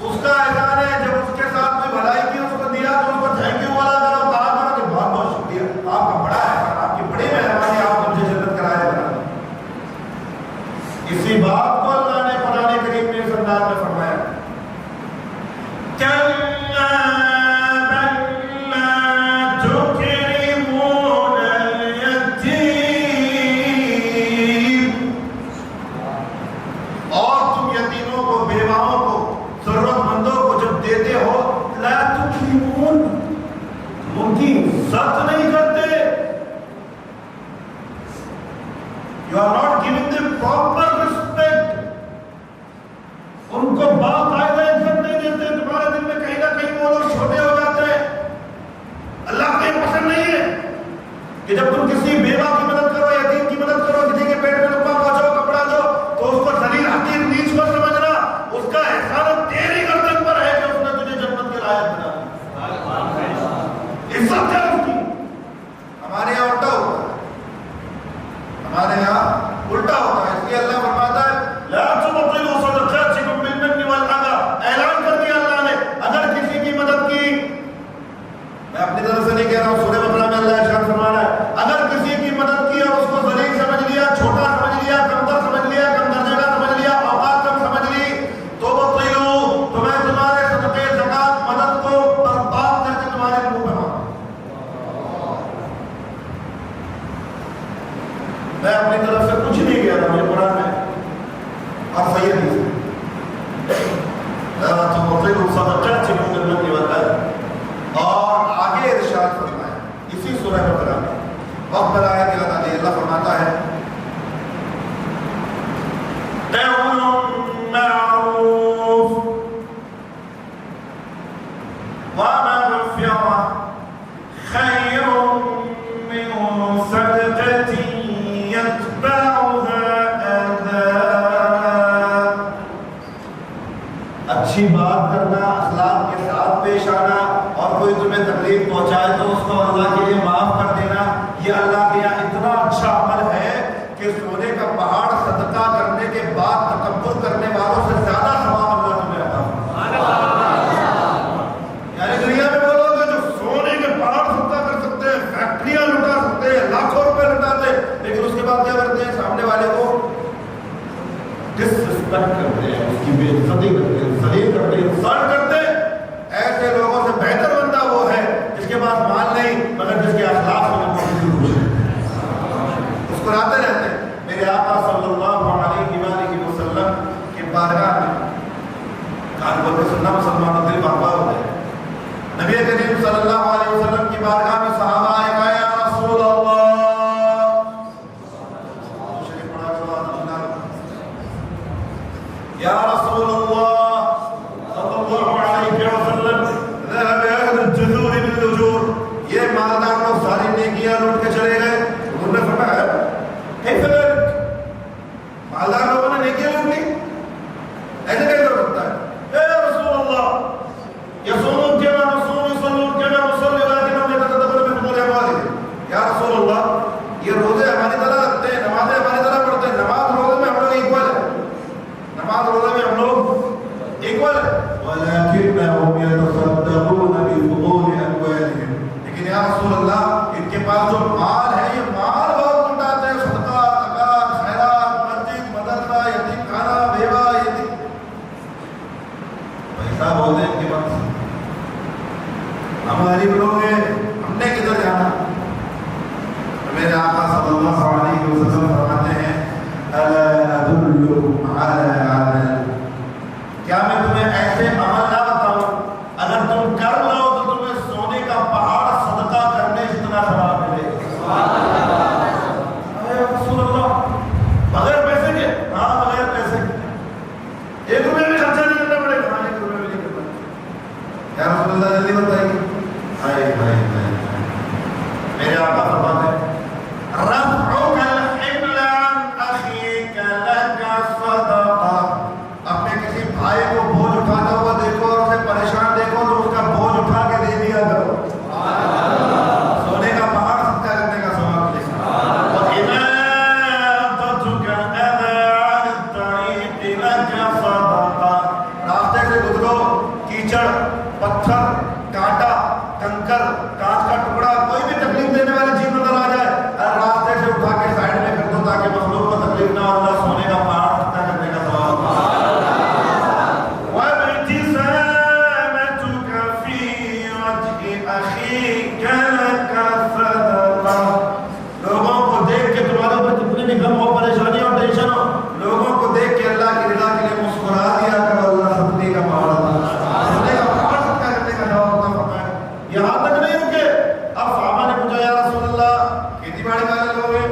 اس کا احسان ہے. جب اس کے ساتھ کوئی بھلائی کی اس کو دیا تو اس کو تھینک یو بولا کرو، کہا کرو کہ بہت بہت شکریہ، آپ کا بڑا احسان، آپ کی بڑی مہربانی، آپ نے مجھے جنت کرائے بنا. اسی بات کو اللہ نے قرآن کریم میں اس انداز میں فرمایا You are not giving them proper respect. ان کو باقاعدہ عزت نہیں دیتے. تمہارے دل میں کہیں نہ کہیں وہ لوگ چھوٹے ہو جاتے ہیں. اللہ کو یہ پسند نہیں ہے کہ جب تم کسی بیوہ کی مدد کرو، یتیم کی مدد کرو، کسی کے پیٹ میں لقمہ پہنچاؤ، کپڑا دو، تو اس کو ذلیل حقیر نیچ کو سمجھنا. اس کا احسان تیری گردن پر ہے کہ اس نے تجھے جنت کے لائق بنا دیا. عزت ہے اس کی. ہمارے یہاں الٹا ہوتا ہے، ہمارے یہاں الٹا ہوتا ہے. اس لیے اللہ فرماتا ہے لا تبطلوا صدقاتکم بالمن والاذى. اعلان کر دیا اللہ نے اگر کسی کی مدد کی میں اپنی طرف سے نہیں کہہ رہا ہوں، سورہ بقرہ میں اللہ ارشاد فرما رہا ہے اگر کسی کی مدد کی اور اس کو ذلیل سمجھ لیا، چھوٹا سمجھ لیا، کمتر سمجھ لیا، کم درجے کا سمجھ لیا، اوقات کم سمجھ لی، تو میں تمہارے صدقے زکات مدد کو برباد کر کے تمہارے منہ پہ ماروں۔ میں اپنی طرف سے کچھ نہیں کہہ رہا ہوں، یہ قرآن میں اور صحیح حدیث ہے۔ اور آگے ارشاد فرمایا اسی سورہ بقرہ میں وقت پر آیت یاد آ گئی، اللہ فرماتا ہے قول معروف ومغفرة خير من صدقة يتبعها أذى۔ اچھی بات کرنا، اخلاق کے ساتھ پیش آنا، اور کوئی تمہیں تکلیف پہنچائے تو اس کو اللہ کے لیے معاف کر دینا، یہ اللہ کے یہاں اتنا اچھا عمل ہے کہ سونے کا پہاڑ صدقہ کرنے کے بعد تکبر کرنے والوں سے زیادہ ثواب اللہ تمہیں عطا فرمائے۔ یعنی دنیا میں وہ لوگ ہیں جو سونے کے پہاڑ صدقہ کر سکتے ہیں، فیکٹریاں لٹا سکتے ہیں، لاکھوں روپے لٹاتے ہیں، لیکن اس کے بعد کیا کرتے ہیں؟ سامنے والے کو ڈس رسپیکٹ کرتے ہیں، اس کی بے عزتی کرتے ہیں، ذلیل کرتے ہیں، انسان کرتے ہیں۔ ایسے لوگوں سے بہتر بندہ وہ ہے جس کے پاس مال نہیں مگر جس کے اخلاق میں خوش ہے، مسکراتے رہتے ہیں۔ میرے آقا صلی اللہ علیہ وآلہ وسلم کی بارگاہ میں کان بول کے سننا مسلمانوں دل بھرپا ہوتے ہیں۔ نبی کریم صلی اللہ علیہ وسلم کی بارگاہ میں صحابہ آئے کہا یا رسول اللہ، یا رسول اللہ صلی اللہ علیہ وسلم، ذهب اهل الجذور بالاجور، یہ مالدار لوگ ساری نیکیاں لوٹ کے چلے گئے۔ انہوں نے فرمایا کیف ذلک، مالدار لوگوں نے نیکیاں لوٹ لی، ایسے کیسے ہو سکتا ہے؟ اے رسول اللہ یصومون کما نصوم یصلون کما نصلی ولکنهم یتصدقون بفضول اموالهم۔ یا رسول اللہ یہ روزے ہماری طرح رکھتے ہیں، نمازیں ہماری طرح پڑھتے ہیں، نماز روزے میں ہم لوگ ایکول ہیں، نماز روزے میں ہم لوگ ایکول ہیں، ولکنهم یتصدقون بفضول اموالهم، لیکن یا رسول اللہ ان کے پاس جو مال ہے یہ مال بہت لٹاتے ہیں، صدقہ، زکات، خیرات، مسجد، مدرسہ، یتیم خانہ، بیوہ، یتیم، پیسہ بولتے ہیں ان کے پاس۔ ہم غریب لوگ ہیں، ہم نے کدھر جانا؟ میرے آقا صلی اللہ علیہ وسلم فرماتے ہیں الا ادلکم علی عمل، کیا میں تمہیں ایسے عمل نہ بتاؤں اگر تم کر لو تو تمہیں سونے کا پہاڑ صدقہ کرنے جتنا ثواب ملے گا؟ اے رسول اللہ بغیر پیسے کے؟ ہاں بغیر پیسے کے، 1 روپے بھی خرچہ نہیں کرنا پڑے گا؟ ہاں 1 روپے بھی نہیں کرنا۔ یا رسول اللہ جلدی بتائیے۔ ہائے ہائے ہائے، میرے آقا فرماتے ہیں رفعک الحمل عن اخیک لک صدقہ، اپنے کسی بھائی کو بوجھ اٹھاتا ہوا دیکھو اور اسے پریشان دیکھو تو اس کا بوجھ اٹھا کے دے دیا کرو، سونے کا پہاڑ صدقہ کرنے کا ثواب ملے گا۔ وَإِمَاتَتُكَ أَذًى عَنِ الطَّرِيقِ لَكَ صَدَقَةٌ، راستے سے گزرو، کیچڑ، پتھر، کانٹا، کنکر، کانچ کا ٹکڑا، کوئی بھی تکلیف دینے والی چیز نظر آ جائے راستے سے اٹھا کے سائڈ میں کر دو تاکہ مخلوق کو تکلیف نہ ہو، اللہ سونے کا پہاڑ صدقہ کرنے کا ثواب۔ وَابْتِسَامَتُكَ فِي وَجْهِ أَخِيكَ لَكَ صَدَقَةٌ، لوگوں کو دیکھ کے تمہارے اوپر جتنے بھی غم ہو، پریشانی ہو، ٹینشن ہو، لوگوں کو دیکھ کے اللہ کی رضا کے لیے مسکرا دیا کرو، اللہ صدقے کا پہاڑ صدقے کا پہاڑ صدقہ کرنے کا ثواب عطا فرمائے۔ یہاں تک نہیں رکے، اب صحابہ نے پوچھا یا رسول اللہ کھیتی باڑی والے لوگ ہیں،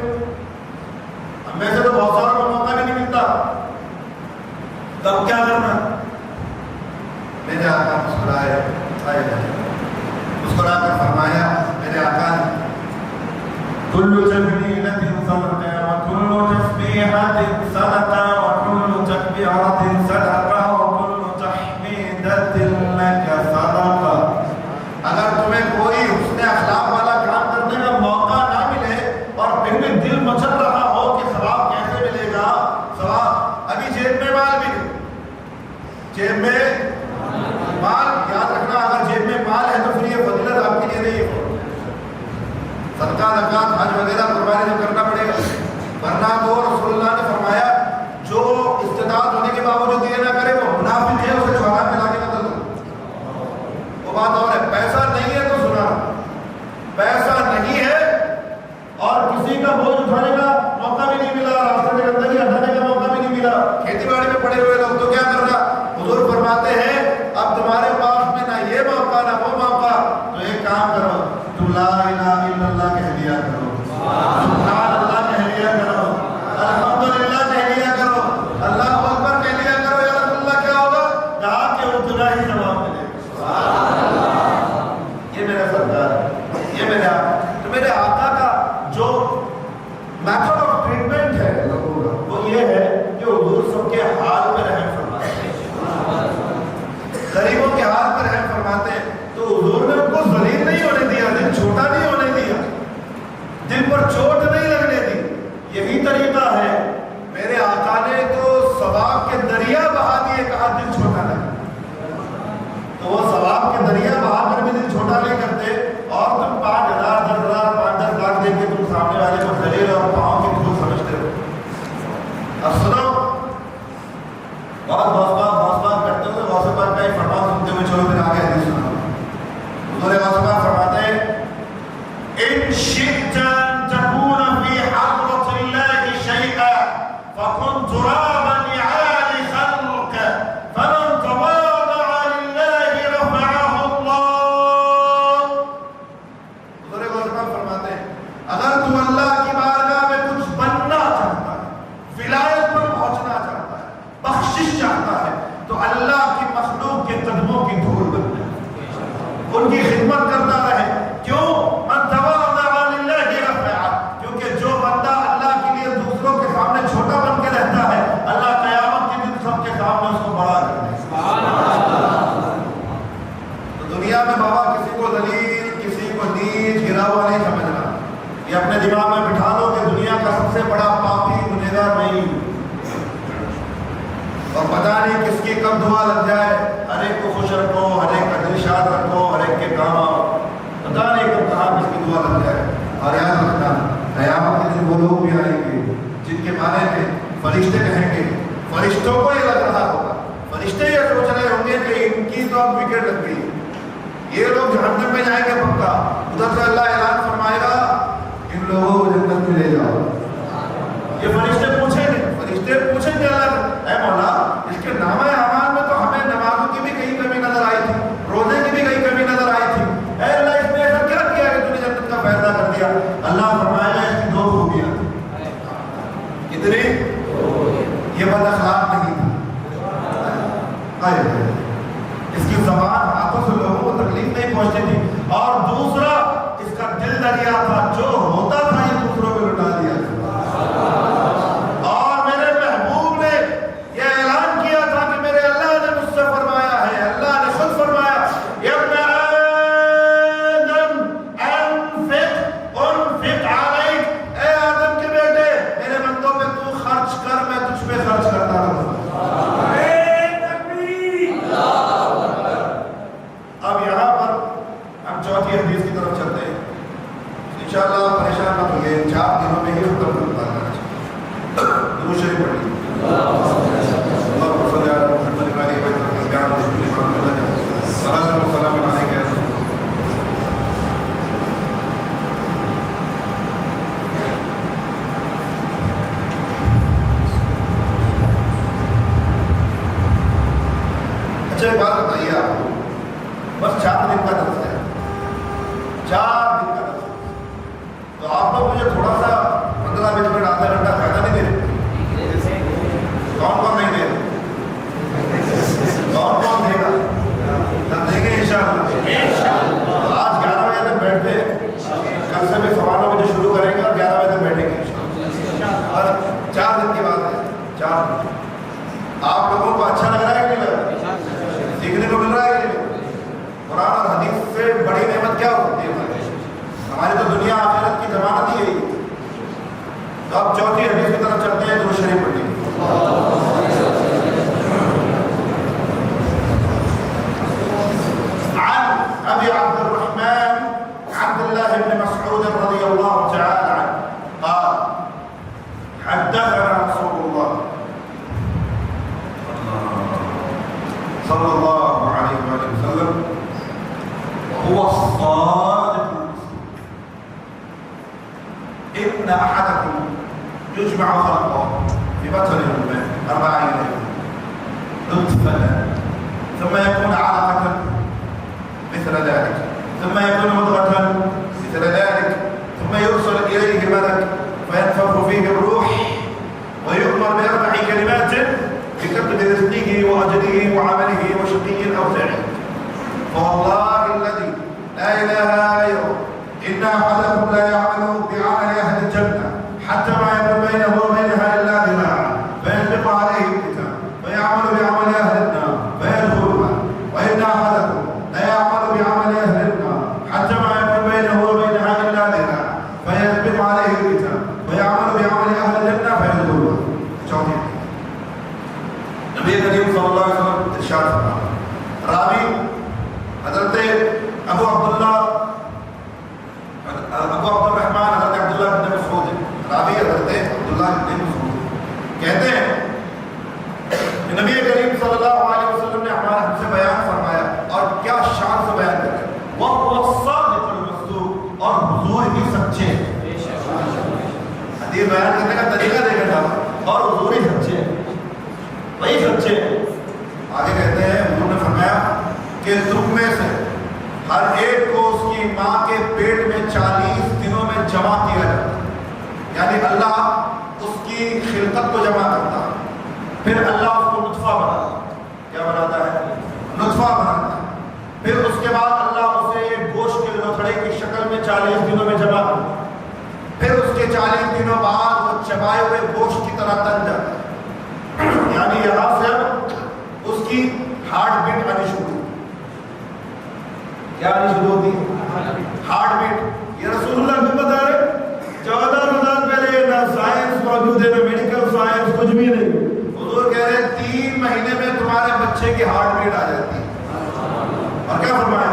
ہم میں سے تو بہت ساروں کو موقع بھی نہیں ملتا، تب کیا کرنا؟ میرے آقا مسکرائے، مسکرا کر فرمایا، میرے آقا نے کل جبریلۃ صدقہ وکل تسبیحۃ صدقہ وکل تکبیرۃ صدقہ وکل تحمیدۃ لک صدقہ، اگر تمہیں کوئی حسن اخلاق والا کام کرنے کا موقع نہ ملے اور پھر بھی دل مچل رہا ہو کہ ثواب کیسے ملے گا، ثواب ابھی جیب میں مال بھی نہیں، جیب میں مال، یاد رکھنا اگر جیب میں مال ہے تو پھر یہ فضیلت آپ کے لیے نہیں لا الہ الا اللہ کہہ دیا کرو، سبحان اللہ کہہ دیا کرو، الحمدللہ کہہ دیا کرو، اللہ اکبر کہہ دیا کرو۔ یا رسول اللہ کیا ہوگا؟ کہا کہ اتنا ہی ثواب ملے گا۔ یہ میرا سرکار ہے، یہ میرے آقا کا جو میتھڈ آف ٹریٹمنٹ ہے لوگوں کا وہ یہ ہے کہ حضور سب کے حال میں رحم فرماتے ہیں، غریبوں کے حال پر رحم فرماتے ہیں۔ تو حضور نے ان کو ذلیل نہیں ہونے دیا، دل چھوٹا نہیں ہونے دیا، دل پر چوٹ نہیں لگنے دی۔ یہی طریقہ ہے، میرے آقا نے تو ثواب کے دریا بہا دیے، کہا دل چھوٹا نہیں۔ تو وہ ثواب کے دریا بہا کر بھی دل چھوٹا نہیں کرتے، اور تم 5,000 10,000 5-10 لاکھ دے کے تم سامنے والے کو ذلیل اور پاؤں کے دھول سمجھتے ہو۔ اب سنو، بہت بات کرتے ہوئے غوث پاک کا ایک فرمان سنتے ہوئے چلو پھر آگے حدیث سنو۔ حضور غوث پاک فرماتے ہیں ان شئت ان تكون في حضرة الله شيئا فكن ترابا لعال خلق فمن تواضع لله رفعه الله۔ حضور غوث پاک فرماتے ہیں اگر تو اللہ کی بارگاہ میں کچھ بننا چاہتا ہے، ولایت پر پہنچنا چاہتا ہے، بخشش چاہتا ہے، تو اللہ کی مخلوق کے قدموں کی دھول بن جائے، ان کی خدمت کرتا رہے۔ کیوں؟ من تواضع للہ رفعہ، کیونکہ جو بندہ اللہ کے لیے دوسروں کے سامنے چھوٹا بن کے رہتا ہے، اللہ قیامت کے دن سب کے سامنے اس کو بڑا کر دے۔ تو دنیا میں بابا کسی کو ذلیل کسی کو نیچ گرا ہوا نہیں سمجھنا، یہ اپنے دماغ میں بٹھا لو کہ دنیا کا سب سے بڑا پاپی گنہگار میں ہی ہوں، اور پتہ نہیں کس کی کب دعا لگ جائے۔ ہر ایک کو خوش رکھو، ہر ایک کا دل شاد رکھو، ہر ایک کے کام آؤ، پتہ نہیں کب کہاں کس کی دعا لگ جائے۔ اور یاد رکھنا قیامت کے دن وہ لوگ بھی آئیں گے جن کے بارے میں فرشتے کہیں گے، فرشتوں کو یہ لگ رہا ہوگا، فرشتے یہ سوچ رہے ہوں گے کہ ان کی تو اب وکٹ لگ گئی، یہ لوگ جہنم میں جائیں گے پکا۔ ادھر سے اللہ اعلان فرمائے گا ان لوگوں کو جنت میں لے جاؤ۔ یہ فرشتے پوچھیں گے اللہ اے مولا اس کے نامہ اعمال میں تو ہمیں نمازوں کی بھی کہیں کمی نظر آئی تھی، روزے کی بھی کہیں کمی نظر آئی تھی، اے اللہ اس نے ایسا کیا کیا کہ تو نے جنت کا فیصلہ کر دیا؟ اللہ فرمائے گا اس کی 2 خوبیاں، کتنی؟ یہ بد اخلاق نہیں تھا، اس کی زبان ہاتھوں سے لوگوں کو تکلیف نہیں پہنچتی تھی، اور دوسرا اس کا دل دریا تھا، جو ہوتا تھا یہ دوسروں کو لٹا دیا تھا۔ اور میرے محبوب نے یہ اعلان کیا تھا کہ میرے اللہ نے مجھ سے فرمایا ہے، اللہ نے خود فرمایا یا ابن آدم انفق علیک، اے آدم کے بیٹے میرے بندوں پہ تو خرچ کر، میں تجھ پہ خرچ کرتا رہوں۔ اب یہاں پر ہم چوتھی حدیث کی طرف چلتے ہیں، انشاءاللہ پریشان مت ہوئے، 4 دنوں میں ہی ختم کرتا ہے۔ درود شریف پڑھیے۔ اللهم صل على محمد وعلى آله وصحبه وسلم۔ صلاة والسلام عليك يا رسول الله۔ اچھا ایک بات بتائیے آپ کو، بس 4 دن کا درس ہے، 4 دن کا درس ہے، تو آپ لوگ مجھے تھوڑا سا 15 منٹ آدھا گھنٹہ فائدہ نہیں دے رہے؟ کون نہیں دے رہے؟ کون دے گا؟ تب دیں گے انشاءاللہ۔ آج 11 بجے تک بیٹھتے ہیں، کل سے بھی سوا 9 بجے شروع کریں گے اور 11 بجے تک بیٹھیں گے انشاءاللہ۔ اور 4 دن کی بات ہے، 4 دن۔ آپ لوگوں کو اچھا لگ رہا ہے کہ نہیں لگ رہا؟ سیکھنے کو مل رہا ہے کہ نہیں؟ قرآن اور حدیث سے بڑی نعمت کیا ہوتی ہے ہماری؟ تو دنیا آخرت کی ضمانت ہی ہے۔ تو اب چوتھی حدیث کی طرف چلتے ہیں، درود شریف پڑھیے۔ عن ابي عبد الرحمن عبد الله بن مسعود رضي الله تعالى عنه قال حدثنا رسول الله صلى الله عليه وسلم وهو الصادق إن أحدكم يجمع خلقه في بطن أمه 40 يوما نطفة ثم يكون علقة مثل ذلك ثم يكون مضغة رزقه وأجله وعمله وشقي أو سعيد فوالله الذي لا إله غيره إن أحدكم لا يعمل بعمل أهل الجنة حتى ما يكون بينه وبينها إلا ذراع فيسبق عليه الكتاب فيعمل بعمل أهل النار فيدخلها وإن أحدكم لا يعمل بعمل أهل النار حتى ما يكون بينه وبينها إلا ذراع فيسبق عليه الكتاب فيعمل بعمل أهل الجنة فيدخلها. چوتھی نبی کریم صلی اللہ علیہ وسلم ارشاد فرمایا راوی حضرت ابو عبدالرحمن حضرت عبداللہ بن مسعود راوی حضرت عبداللہ بن مسعود کہتے ہیں کہ نبی کریم صلی اللہ علیہ وسلم نے ہمارے ہم سے بیان فرمایا اور کیا شان سے بیان کرے وَهُوَ الصَّادِقُ الْمَصْدُوقُ اور حضور ہی سچے حدیث بیان کرنے کا طریقہ دیکھا تھا اور حضور ہی سچے وہی سچے. آگے کہتے ہیں حضور نے فرمایا کہ تم میں سے ہر ایک کو اس کی ماں کے پیٹ میں 40 دنوں میں جمع کیا جاتا ہے. یعنی اللہ اس کی خلقت کو جمع کرتا ہے پھر اللہ اس کو نطفہ بناتا ہے. کیا بناتا ہے؟ نطفہ بناتا ہے. پھر اس کے بعد اللہ اسے ایک گوشت کے لوتھڑے کی شکل میں 40 دنوں میں جمع کرتا ہے. پھر اس کے 40 دنوں بعد وہ چبائے ہوئے گوشت کی طرح تن جاتا ہے. یعنی یہاں سے اس کی ہارٹ بیٹ آنی شروع ہوتی. کیا آنی شروع ہوتی؟ Heart beat. یہ رسول اللہ کو بتا رہے 14,000 پہلے نہ سائنس موجود ہے نہ میڈیکل سائنس کچھ بھی نہیں. حضور کہہ رہے 3 مہینے میں تمہارے بچے کی ہارٹ بیٹ آ جاتی ہے. اور کیا فرمایا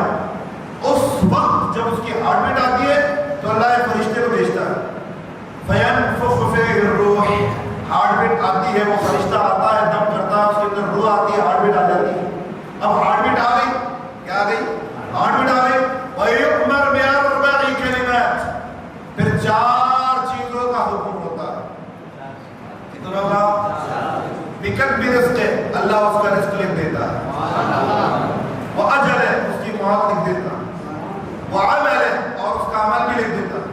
اس وقت جب اس کی ہارٹ بیٹ آتی ہے تو اللہ ایک فرشتے کو بھیجتا ہے فَيَنفُخُ فِيهِ الرُّوحُ. ہارٹ بیٹ آتی ہے وہ فرشتہ آتا ہے دم کرتا ہے اس کے اندر روح آتی ہے ہارٹ بیٹ آ جاتی ہے. اب ہارٹ بیٹ آ گئی. کیا آ گئی؟ ہارٹ بیٹ آ گئی. وَيُؤْمَرُ بِأَرْبَعِ كَلِمَاتٍ. پھر 4 چیزوں کا حکم ہوتا ہے. کتنا کا؟ بِكَتْبِ رِزْقِهِ. اللہ اس کا رزق لکھ دیتا ہے. وَأَجَلِهِ. اس کی موت لکھ دیتا ہے. وَعَمَلِهِ. اور اس کا عمل بھی لکھ دیتا ہے.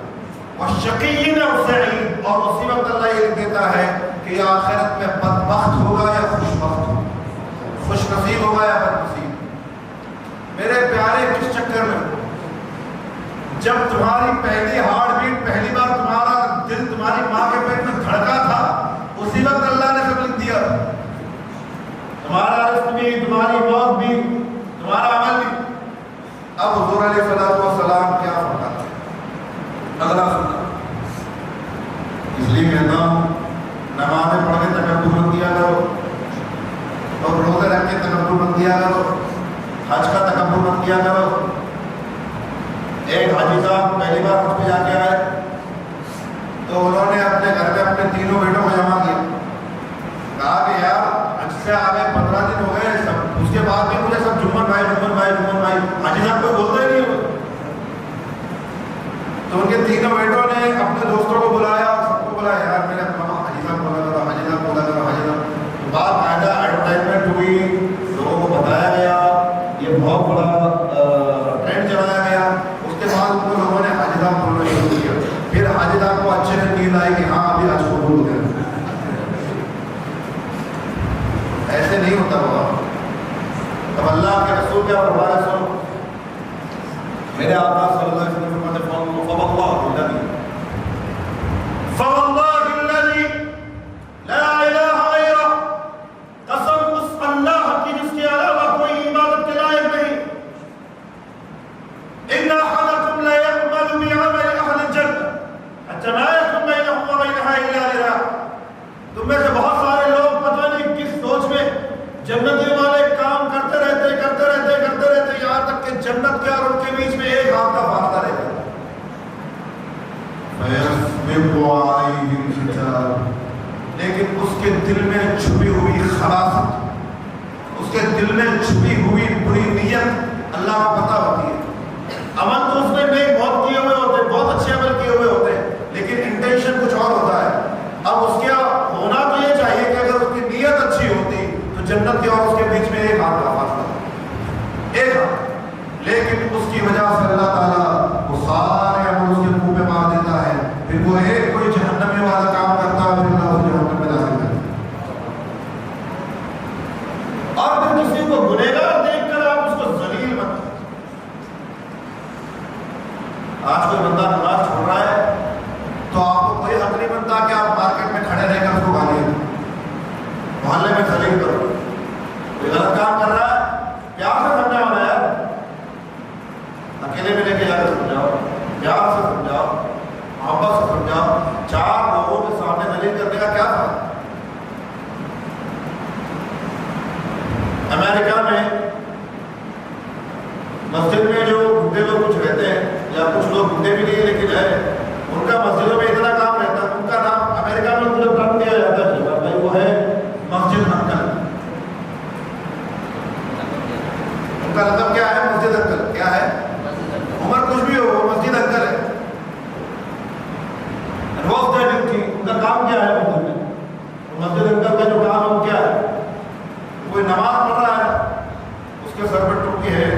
وَالشَّقِيِّ أَوْ سَعِيدٌ. اور اسی وقت اللہ یہ لکھ دیتا ہے کہ یہ آخرت میں بدبخت ہوگا یا خوشبخت ہوگا, خوش نصیب ہوگا یا بد نصیب. میرے پیارے کس چکر میں جب تمہاری پہلی ہارٹ بیٹ پہلی بار تمہارا دل تمہاری ماں کے پیٹ میں دھڑکا تھا اسی وقت اللہ نے سب لکھ دیا. تمہارا رزق بھی, تمہاری موت بھی, تمہارا عمل بھی. اب حضور علیہ السلام کیا فرماتے ہیں اگلا سننا. اس لیے کہتا ہوں نمازیں پڑھ کے تکبر مت کیا کرو اور روزے رکھ کے تکبر مت کیا کرو, حج کا تکبر مت کیا کرو. ایک حاجی صاحب پہلی بار حج پہ جا کے آئے تو انہوں نے اپنے گھر میں اپنے تینوں بیٹوں کو جمع کیا. کہا کہ یار حج سے آگے 15 دن ہو گئے سب, اس کے بعد بھی مجھے سب جمن بھائی حاجی صاحب کوئی بولتے ہی نہیں ہو. تو ان کے تینوں بیٹوں نے اپنے دوستوں کو بلایا, سب کو بلایا یار میرے حاجی صاحب بولا کرو, حاجی صاحب بولا کرو, حاجی صاحب. بعد قاعدہ ایڈورٹائزمنٹ ہوئی, لوگوں کو بتایا گیا, یہ بہت بڑا ٹرینڈ چلایا گیا. اس کے بعد ان کو لوگوں نے حاجی صاحب بولنا شروع کیا. پھر حاجی صاحب کو اچھے سے نیند آئی کہ ہاں ابھی حج کو بول گیا. ایسے نہیں ہوتا بابا. اب اللہ کے رسول کیا فرما رہے سنو. میرے آقا صلی اللہ علیہ وسلم فرماتے ہیں فواللہ الذی لا الہ غیرہ. قسم اس اللہ کی جس کے علاوہ کوئی عبادت کے لائق نہیں. ان احدکم لا يعمل بعمل اہل الجنہ حتی ما یکن بینہ وبینہا الا ذراع. تم میں سے بہت سارے لوگ پتہ نہیں کس سوچ میں جنتی والے کام کرتے رہتے یہاں تک کہ جنت کے اور ان کے بیچ میں ایک ہاتھ کا فاصلہ رہتا ہے. لیکن اس کے دل میں چھپی ہوئی خلاصت, اس کے دل میں چھپی ہوئی بری نیت اللہ کو پتہ ہوتی ہے. عمل تو اس نے نہیں بہت کیے ہوئے ہوتے, بہت اچھے عمل کیے ہوئے ہوتے ہیں, لیکن انٹینشن کچھ اور ہوتا ہے. اب اس کا ہونا تو یہ چاہیے کہ اگر اس کی نیت اچھی ہوتی تو جنت کے اور اس کے بیچ میں ایک ہاتھ کا فاصلہ, ایک ہاتھ. لیکن اس کی وجہ سے اللہ تعالیٰ وہ سارے عمل اس کے منہ پہ مار دیتا ہے. پھر وہ ایک کوئی جہنمی والا کام کرتا ہے, پھر اللہ اسے جہنم میں داخل کرتا ہے. آج کوئی بندہ نماز چھوڑ رہا ہے تو آپ کو کوئی حق نہیں بنتا کہ آپ مارکیٹ میں کھڑے رہ کر اس کو گالی دیں، محلے میں سلیم کرو. کوئی غلط کام کر رہا ہے پیار سے سمجھاؤ نا یار، اکیلے میں لے کے جا کے سمجھاؤ، پیار سے سمجھاؤ، محبت سے سمجھاؤ. 4 لوگوں کے سامنے دلیل کرنے کا کیا فائدہ؟ امریکہ میں مسجد میں جو بڈھے لوگ کچھ رہتے ہیں یا کچھ لوگ بڈھے بھی نہیں لیکن ہے، ان کا مسجدوں میں اتنا کام رہتا ہے، ان کا نام امریکہ میں ان کو ٹرم دیا جاتا ہے بھائی وہ ہے مسجد انکل. ان کا مطلب کیا ہے؟ مسجد انکل. کیا ہے؟ عمر کچھ بھی ہو وہ مسجد انکل ہے. ان کا کام کیا ہے مسجد میں؟ مسجد انکل کا جو کام ہے وہ کیا ہے؟ کوئی نماز پڑھ رہا ہے اس کے سر پر ٹوپی ہے،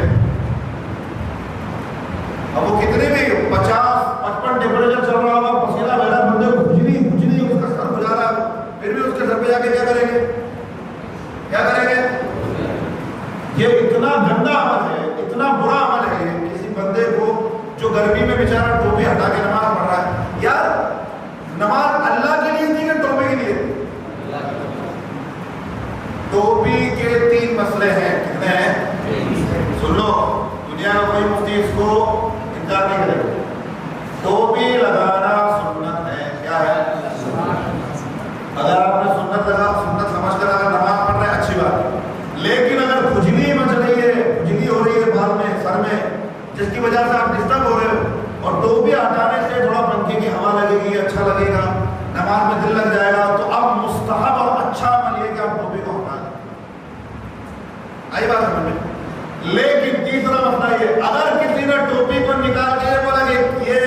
اب وہ کتنے بھی 50-55 ٹیمپریچر چل رہا ہوگا، پسینہ بہ رہا، بندے کو کچھ نہیں اس کا سر بجا رہا ہے، پھر بھی اس کے سر پہ جا کے کیا کریں گے؟ کیا کریں گے؟ یہ اتنا گندا عمل ہے، اتنا برا عمل ہے یہ. کسی بندے کو جو گرمی میں بیچارہ ٹوپی ہٹا کے نماز پڑھ رہا ہے، یار نماز اللہ کے لیے تھی کہ ٹوپی کے لیے؟ ٹوپی کے 3 مسئلے ہیں. کتنے ہیں؟ سن لو، دنیا میں کوئی مفتی اس کو انکار نہیں کرے گا. ٹوپی لگانا سنت ہے. کیا ہے؟ اگر آپ نے سنت سمجھ کر اگر نماز پڑھ رہے ہیں اچھی بات ہے، لیکن اگر کھجلی مچ رہی ہے، کھجلی ہو رہی ہے بال میں، سر میں، جس کی وجہ سے آپ ڈسٹرب ہو رہے ہو اور ٹوپی ہٹانے سے تھوڑا پنکھے کی ہوا لگے گی، اچھا لگے گا، نماز میں دل لگ جائے گا، تو اب مستحب اور اچھا عمل یہ کہ آپ ٹوپی کو ہٹا دیں. آئی بات سمجھ میں؟ لیکن تیسرا مسئلہ یہ، اگر کسی نے ٹوپی کو نکال کے بولا کہ یہ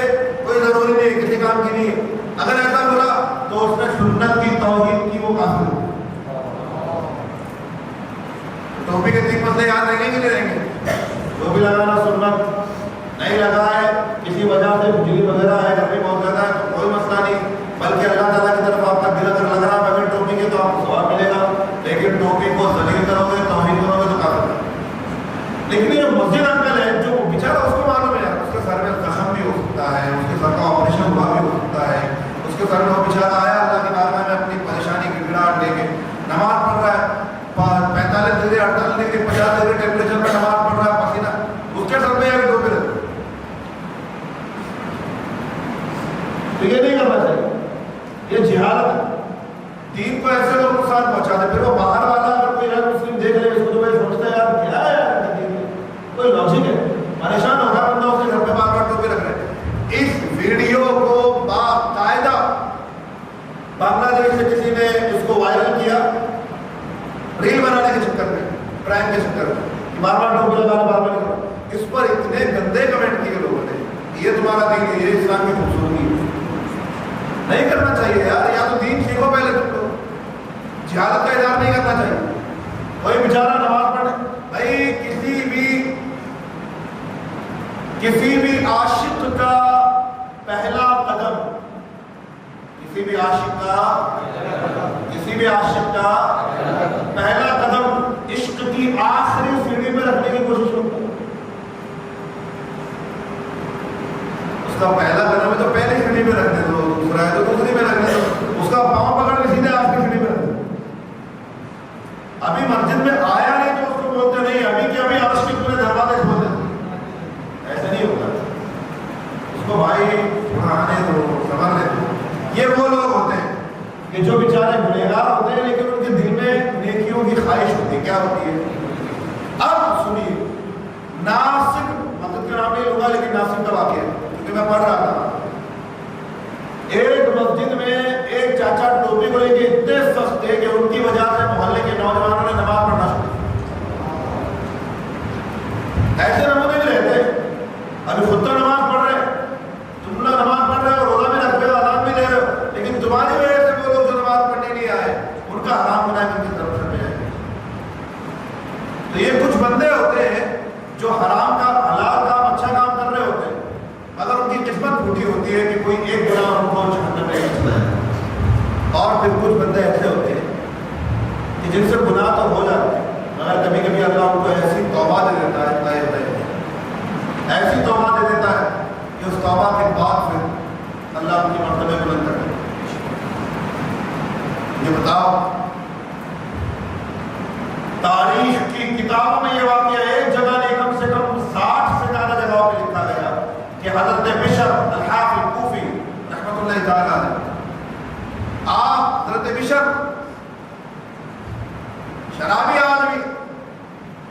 کوئی ضروری نہیں، کسی کام کی نہیں، اگر ایسا بولا تو اس نے سنت کی توہین کی، وہ کافر ہو. ٹوپی کے 3 مسئلے یاد رہیں گے کہ نہیں رہیں گے؟ ٹوپی لگانا سنت، نہیں لگائے کسی وجہ سے کھجلی وغیرہ ہے، گرمی بہت زیادہ ہے تو کوئی مسئلہ نہیں، بلکہ اللہ تعالیٰ کی طرف آپ کا دل اگر لگ رہا ہے بغیر ٹوپی کے تو آپ کو ثواب ملے گا. لیکن ٹوپی کو ذلیل کرو گے، توہین کرو گے تو کافر ہے. لیکن یہ مسجد انکل ہے جو بیچارہ، اس کو معلوم ہے اس کے سر میں زخم بھی ہو سکتا ہے، اس کے سر کا آپریشن ہوا بھی ہو سکتا ہے، اس کے سر میں وہ بیچارہ آیا اللہ کی بارگاہ میں اپنی پریشانی کی گڑاہٹ لے کے نماز پڑھ رہا ہے، 45 ڈگری 48 ڈگری 50 ڈگری ٹیمپریچر میں نماز پڑھ رہا ہے، پسینہ اس کے سر پہ یا ٹوپی رہتی. تو یہ نہیں کرنا چاہیے، یہ جہالت ہے. دین کو ایسے لوگ نقصان پہنچا دے، پھر وہ باہر والا اگر کوئی غیر مسلم دیکھ لے اس کو تو وہ سوچتا ہے یار کیا ہے یار، کوئی لاجک ہے، پریشان ہوگا بندہ اس کے گھر پہ بار بار ٹوپی رکھ رہے ہیں. اس ویڈیو کو باقاعدہ بنگلہ دیش سے کسی نے اس کو وائرل کیا، ریل بنانے کے چکر میں، پرائم کے چکر میں، بار بار ٹوپی لگانا، بار بار لگانا. اس پر اتنے گندے کمنٹ کیے لوگوں نے، یہ تمہارا دین ہے، یہ اسلام کی خوبصورتی ہے. نہیں کرنا چاہیے یار، یا تو دین سیکھو پہلے تم لوگ. جہالت کا اظہار نہیں کرنا چاہیے. کوئی بیچارہ نماز پڑھے، بھائی کسی بھی عاشق کا پہلا قدم، کسی بھی عاشق کا پہلا قدم عشق کی آخری سیڑھی میں رکھنے کی کوشش کرتا ہے. اس کا پہلا قدم ہے تو پہلی سیڑھی میں رکھنے دو، دوسرا ہے تو دوسری میں رکھنے دو، اس کا پاؤں پکڑ کے سیدھے آخری سیڑھی میں رکھ دو. ابھی مسجد میں آیا نہیں تو اس کو بولتے نہیں ابھی کہ ابھی عرش کے پورے دروازے کھول دیں. ایسا نہیں ہوتا. اس کو بھائی تھوڑا آنے دو، صبر لے دو. یہ وہ لوگ ہوتے ہیں کہ جو بیچارے گنہگار ہوتے ہیں لیکن ان کے دل میں نیکیوں کی خواہش ہوتی ہے. کیا ہوتی ہے؟ اب سنیے، ناسک مسجد کا نام نہیں لوں گا لیکن ناسک کا واقعہ ہے کیونکہ میں پڑھ رہا تھا. ایک مسجد میں ایک چاچا ٹوپی کو لے کے اتنے سخت تھے کہ ان کی وجہ سے محلے کے نوجوانوں نے نماز پڑھنا شروع کیا. ایسے نمونے بھی رہتے ہیں. ابھی خود تو نماز پڑھ رہے، تم لوگ نماز پڑھ رہے ہو، روزہ بھی رکھ رہے ہو، اذان بھی دے رہے ہو، لیکن تمہاری وجہ سے وہ لوگ جو نماز پڑھنے نہیں آئے ان کا حرام ہونا ان کی طرف سے پہ جائے. تو یہ کچھ بندے ہوتے ہیں جو حرام کا حلال کام اچھا کام کر رہے ہوتے ہیں مگر ان کی قسمت پھوٹی ہوتی ہے کہ کوئی ایک گناہ ان کو جہنم میں چلا ہے. اور پھر کچھ بندے ایسے ہوتے ہیں کہ جن سے گناہ تو ہو جاتے ہیں مگر کبھی کبھی اللہ ان کو ایسی توبہ دے دیتا ہے، ایسی توبہ دے دیتا ہے کہ اس توبہ کے بعد پھر اللہ ان کی مرتبے بلند کر دے. یہ بتاؤ تاریخ کی کتابوں میں یہ واقعہ ایک جگہ نہیں کم سے کم 60 سے زیادہ جگہوں پہ لکھا گیا کہ حضرت بشر الحافظ کوفی رحمۃ اللہ تعالیٰ علیہ آپ حضرت بشر شرابی آدمی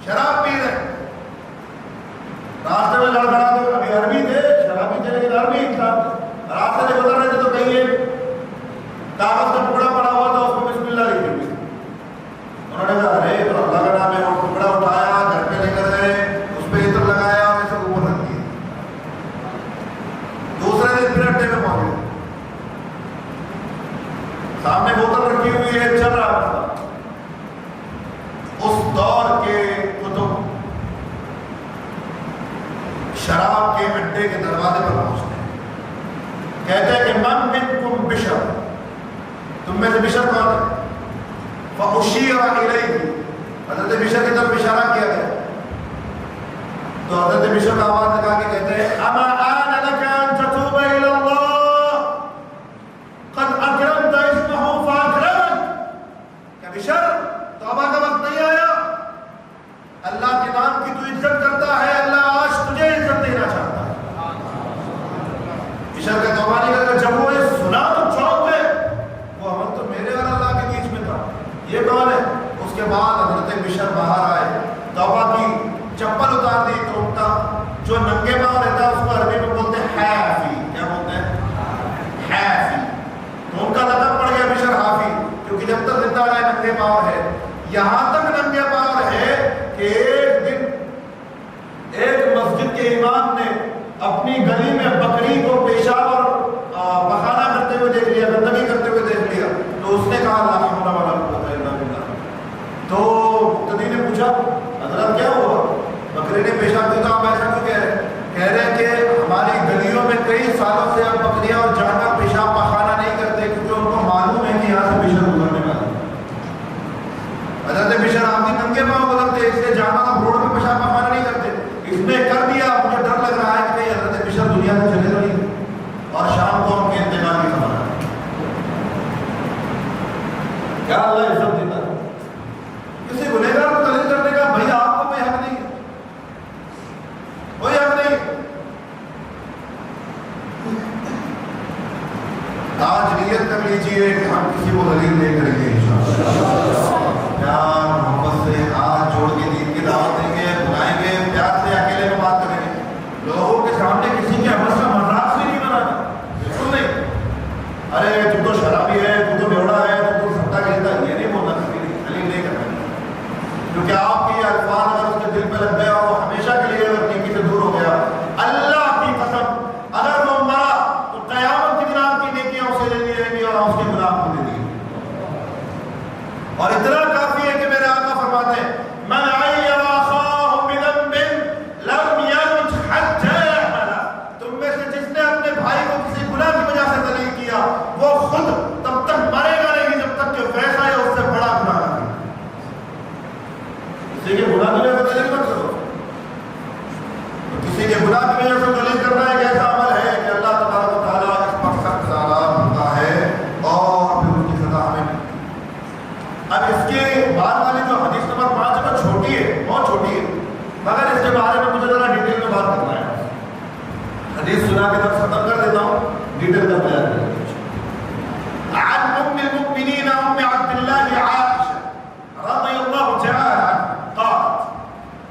شراب پی رہے راستے میں لڑکھڑا دو ابھی عربی تھے شرابی تھے لیکن عربی انسان راستے سے گزر رہے تھے تو کہیں ایک کاغذ کا ٹکڑا پڑا ہوا تھا اس کو بسم اللہ لکھی ہوئی. انہوں نے کہا ارے تو اللہ کا نام ہے وہ ٹکڑا اٹھایا گھر پہ لے کر گئے اس پہ عطر لگایا اور اسے اوپر رکھ دیا. دوسرے دن پھر اڈے میں پہنچے سامنے بوتل رکھی ہوئی ہے چل رہا تھا. اس دور کے کتب شراب کے اڈے کے دروازے پر پہنچتے ہیں کہتے ہیں کہ من منکم بشر تم میں سے بشر کون ہے فاشیر الیہ حضرت بشر کی طرف اشارہ کیا گیا تو حضرت بشر کا آواز لگا کے کہتے ہیں اما آن لک ان تتوب الی اللہ قد اکرمت اسمہ فاکرمک کہ بشر توبہ کا وقت نہیں آیا اللہ کے نام کی تو عزت کرتا ہے اللہ آج تجھے عزت دینا چاہتا ہے. بشر کا توبہ نہیں کرتا جب وہ یہ سنا تو چونک گئے وہ عمل تو میرے اور اللہ کے بیچ میں تھا یہ کون ہے. اس کے بعد حضرت بشر باہر آئے توبہ کی چپل اتار دی تو ان کا جو ننگے پاؤں رہتا ہے اس کو عربی میں بولتے ہیں حافی. کیا بولتے ہیں حافی. تو ان کا لقب پڑ گیا بشر حافی کیونکہ جب تک زندہ رہے ننگے پاؤں ہے. یہاں تک ننگے پاؤں ہے کہ ایک دن ایک مسجد کے امام نے اپنی گلی میں بکری کو پیشاب اور پخانہ کرتے ہوئے دیکھ لیا گندگی کرتے ہوئے دیکھ لیا تو اس نے کہا لا حول ولا قوت الا باللہ. تو مقتدی نے پوچھا حضرت کیا ہوا بکری نے پیشاب کیا تو آپ ایسا کیوں کہہ رہے ہیں کہ ہماری گلیوں میں کئی سالوں سے اب بکریاں اور جانور پیشاب پخانہ نہیں کرتے کیونکہ ان کو معلوم ہے کہ یہاں سے بشر گزرنے والا ہے. حضرت بشر آپ کی ننگے پاؤں گزرتے اس لیے جانور روڈ میں پیشاب پخانہ نہیں کرتے. اس نے کر دیا مجھے ڈر لگ رہا ہے کہ حضرت بشر دنیا سے چلے تو نہیں اور شام کو ان کے انتقال کی خبر ہے. کیا اللہ عزت دیتا ہے کسی گنہگار کو دلیل کرنے کا بھائی آپ کو کوئی حق نہیں ہے کوئی حق نہیں. آج نیت کر لیجئے کہ ہم کسی کو دلیل نہیں کریں گے انشاءاللہ. پیار محبت سے ہاتھ جوڑ کے دین کی دعوت دیں گے بلائیں گے پیار سے اکیلے میں بات کریں گے. لوگوں کے سامنے کسی کے عمل کا مذاق سے نہیں بنانا بالکل نہیں. ارے تو تو شرابی ہے تو بیوڑا ہے تو سٹا کھیلتا ہے یہ نہیں بولنا دلیل نہیں کرنا کیونکہ آپ کے یہ الفاظ اگر اس کے دل پہ لگ گیا اور وہ ہمیشہ کے لیے اگر نیکی سے دور ہو گیا اللہ کی قسم اگر وہ مرا تو قیامت کے دن آپ کی نیکیاں اسے لے لی جائیں گی اور اس کے گناہ کو لے لی. اور اتنا کافی ہے کہ میرے آقا فرماتے ہیں من عیر اخاہ بذنب لم ينج حتى يعمل. تم میں سے جس نے اپنے بھائی کو کسی گناہ کی وجہ سے دلیل کیا وہ خود تب تک مرے گا نہیں جب تک کہ ویسا یا اس سے بڑا گناہ نہ کرے. کسی کے گناہ کی وجہ سے دلیل مت کرو. کسی کے گناہ کی وجہ سے دلیل کرنا ایک ایسا عمل ہے کہ اللہ تبارک و تعالیٰ اس پر سخت سزا ہوتا ہے اور پھر اس کی سزا ہمیں. اب اس کے بعد والی جو حدیث نمبر 5 ہے چھوٹی ہے بہت چھوٹی ہے مگر اس کے بارے میں مجھے ذرا ڈیٹیل میں بات کرنا ہے. حدیث سنا کے تک ختم کر دیتا ہوں ڈیٹیل کا بیان کرتا ہوں. عن ام المؤمنین ام عبد الله عائشہ رضی اللہ تعالی عنها قالت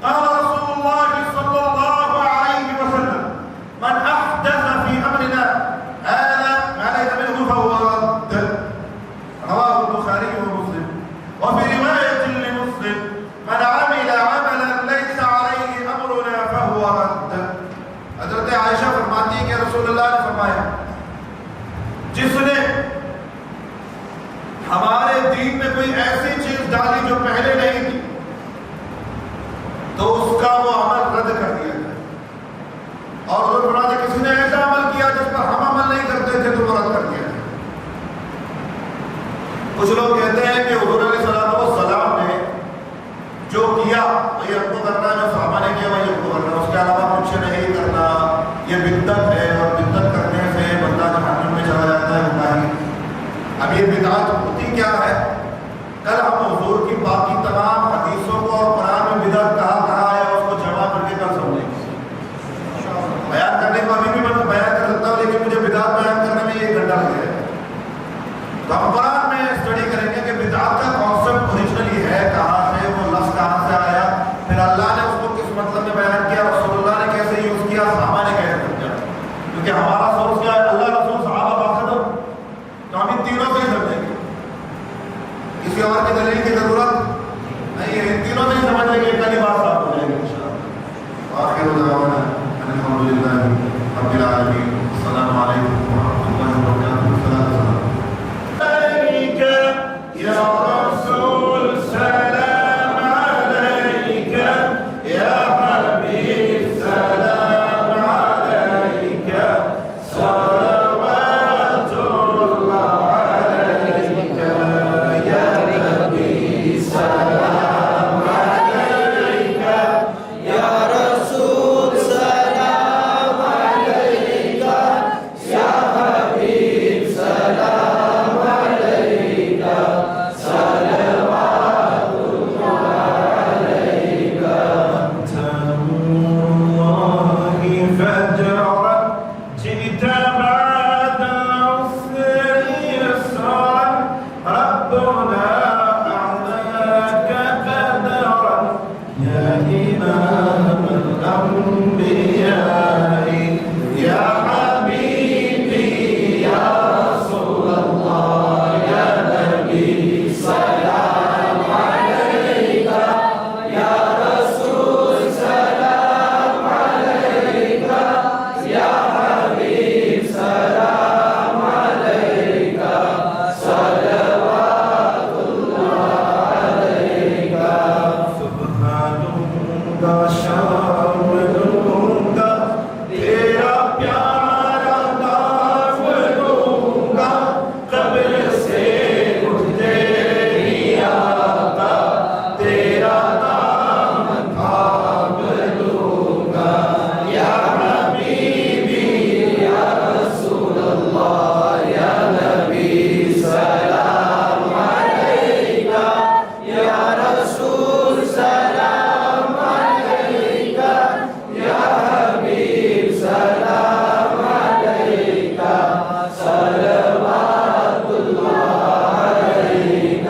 قال رسول الله صلی اللہ علیہ وسلم من احدث في امرنا هذا ما ليس منه فهو رد. رواه البخاری ومسلم. وفي رواية لمسلم من عمل عملا ليس عليه أمرنا فهو رد. حضرت عائشہ فرماتی ہے کہ رسول اللہ نے فرمایا جس نے ہمارے دین میں کوئی ایسی چیز ڈالی جو پہلے نہیں تھی تو اس کا وہ عمل رد کر دیا جائے. اور حضور فرماتے کسی نے ایسا عمل کیا جس پر ہم عمل نہیں کرتے تھے تو وہ رد کر دیا جائے. کچھ لوگ کہتے ہیں کہ حضور علیہ السلام نے جو کیا وہی ہم کو کرنا جو صحابہ نے کیا وہی ہم کو کرنا اس کے علاوہ کچھ نہیں کرنا یہ بدعت ہے اور کیونکہ ہمارا سورس کیا ہے؟ اللہ رسول صحابہ باخبر، تو ہم ان تینوں سے ہی سمجھیں گے، کسی اور کی دلیل کی ضرورت نہیں ہے، ان تینوں سے ہی سمجھ لیں گے، کل بات صاف ہو جائے گی انشاءاللہ۔ آخر دعوانا الحمد للہ رب العالمین، السلام علیکم ورحمۃ اللہ وبرکاتہ۔ یا رسول سلام علیک، یا حبیب سلام علیک، صلوات اللہ علیک، یا نبی سلام علیک، یا رسول سلام علیک، یا حبیب سلام علیک، صلوات اللہ علیک، انت اللہ فجرا جئت بعد العسر يسرا، ربنا أعطاك قدرا يا إمام الأنبياء، يا حبيبي يا رسول الله، يا نبي سلام عليك، يا رسول سلام عليك، يا حبيب سلام عليك، صلوات الله عليك، سبحان اللہ شاملوں گا تیرا پیارا نام لوں گا، قبر سے اٹھتے ہی آقا تیرا نام تھام لوں گا، یا حبیبی یا رسول اللہ، یا نبی سلام علیک، یا رسول سلام علیک، یا حبیب سلام علیک، صلوات اللہ علیک۔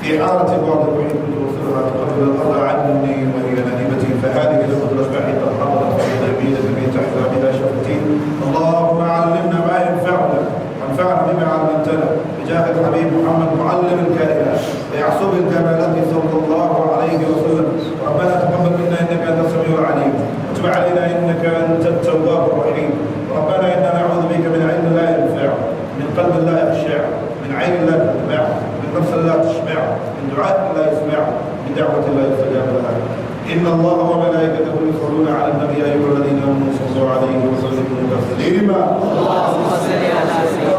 في عارة بعض الوحيد كنت أوصلها تقبل الله عني وهي نعمتي، فهذه لقد رفعت الحضرة في تأمينة من تحت بلا شفتين. اللهم علمنا ما ينفعنا وانفعنا بما علمتنا بجاه الحبيب محمد معلم الكائنات ويعصب الكمالات صلى الله عليه وسلم. ربنا تقبل منا إنك أنت السميع العليم، وتب علينا إنك أنت التواب الرحيم. ربنا إنا نعوذ بك من علم لا ينفع، من قلب لا يخشع، من عين لا تدمع، من نفس لا تشبع، من دعاء لا يسمع، من دعوة لا يستجاب لها. إن الله وملائكته يصلون على النبي يا أيها الذين آمنوا صلوا عليه وسلموا تسليما. اللهم صل على سيدنا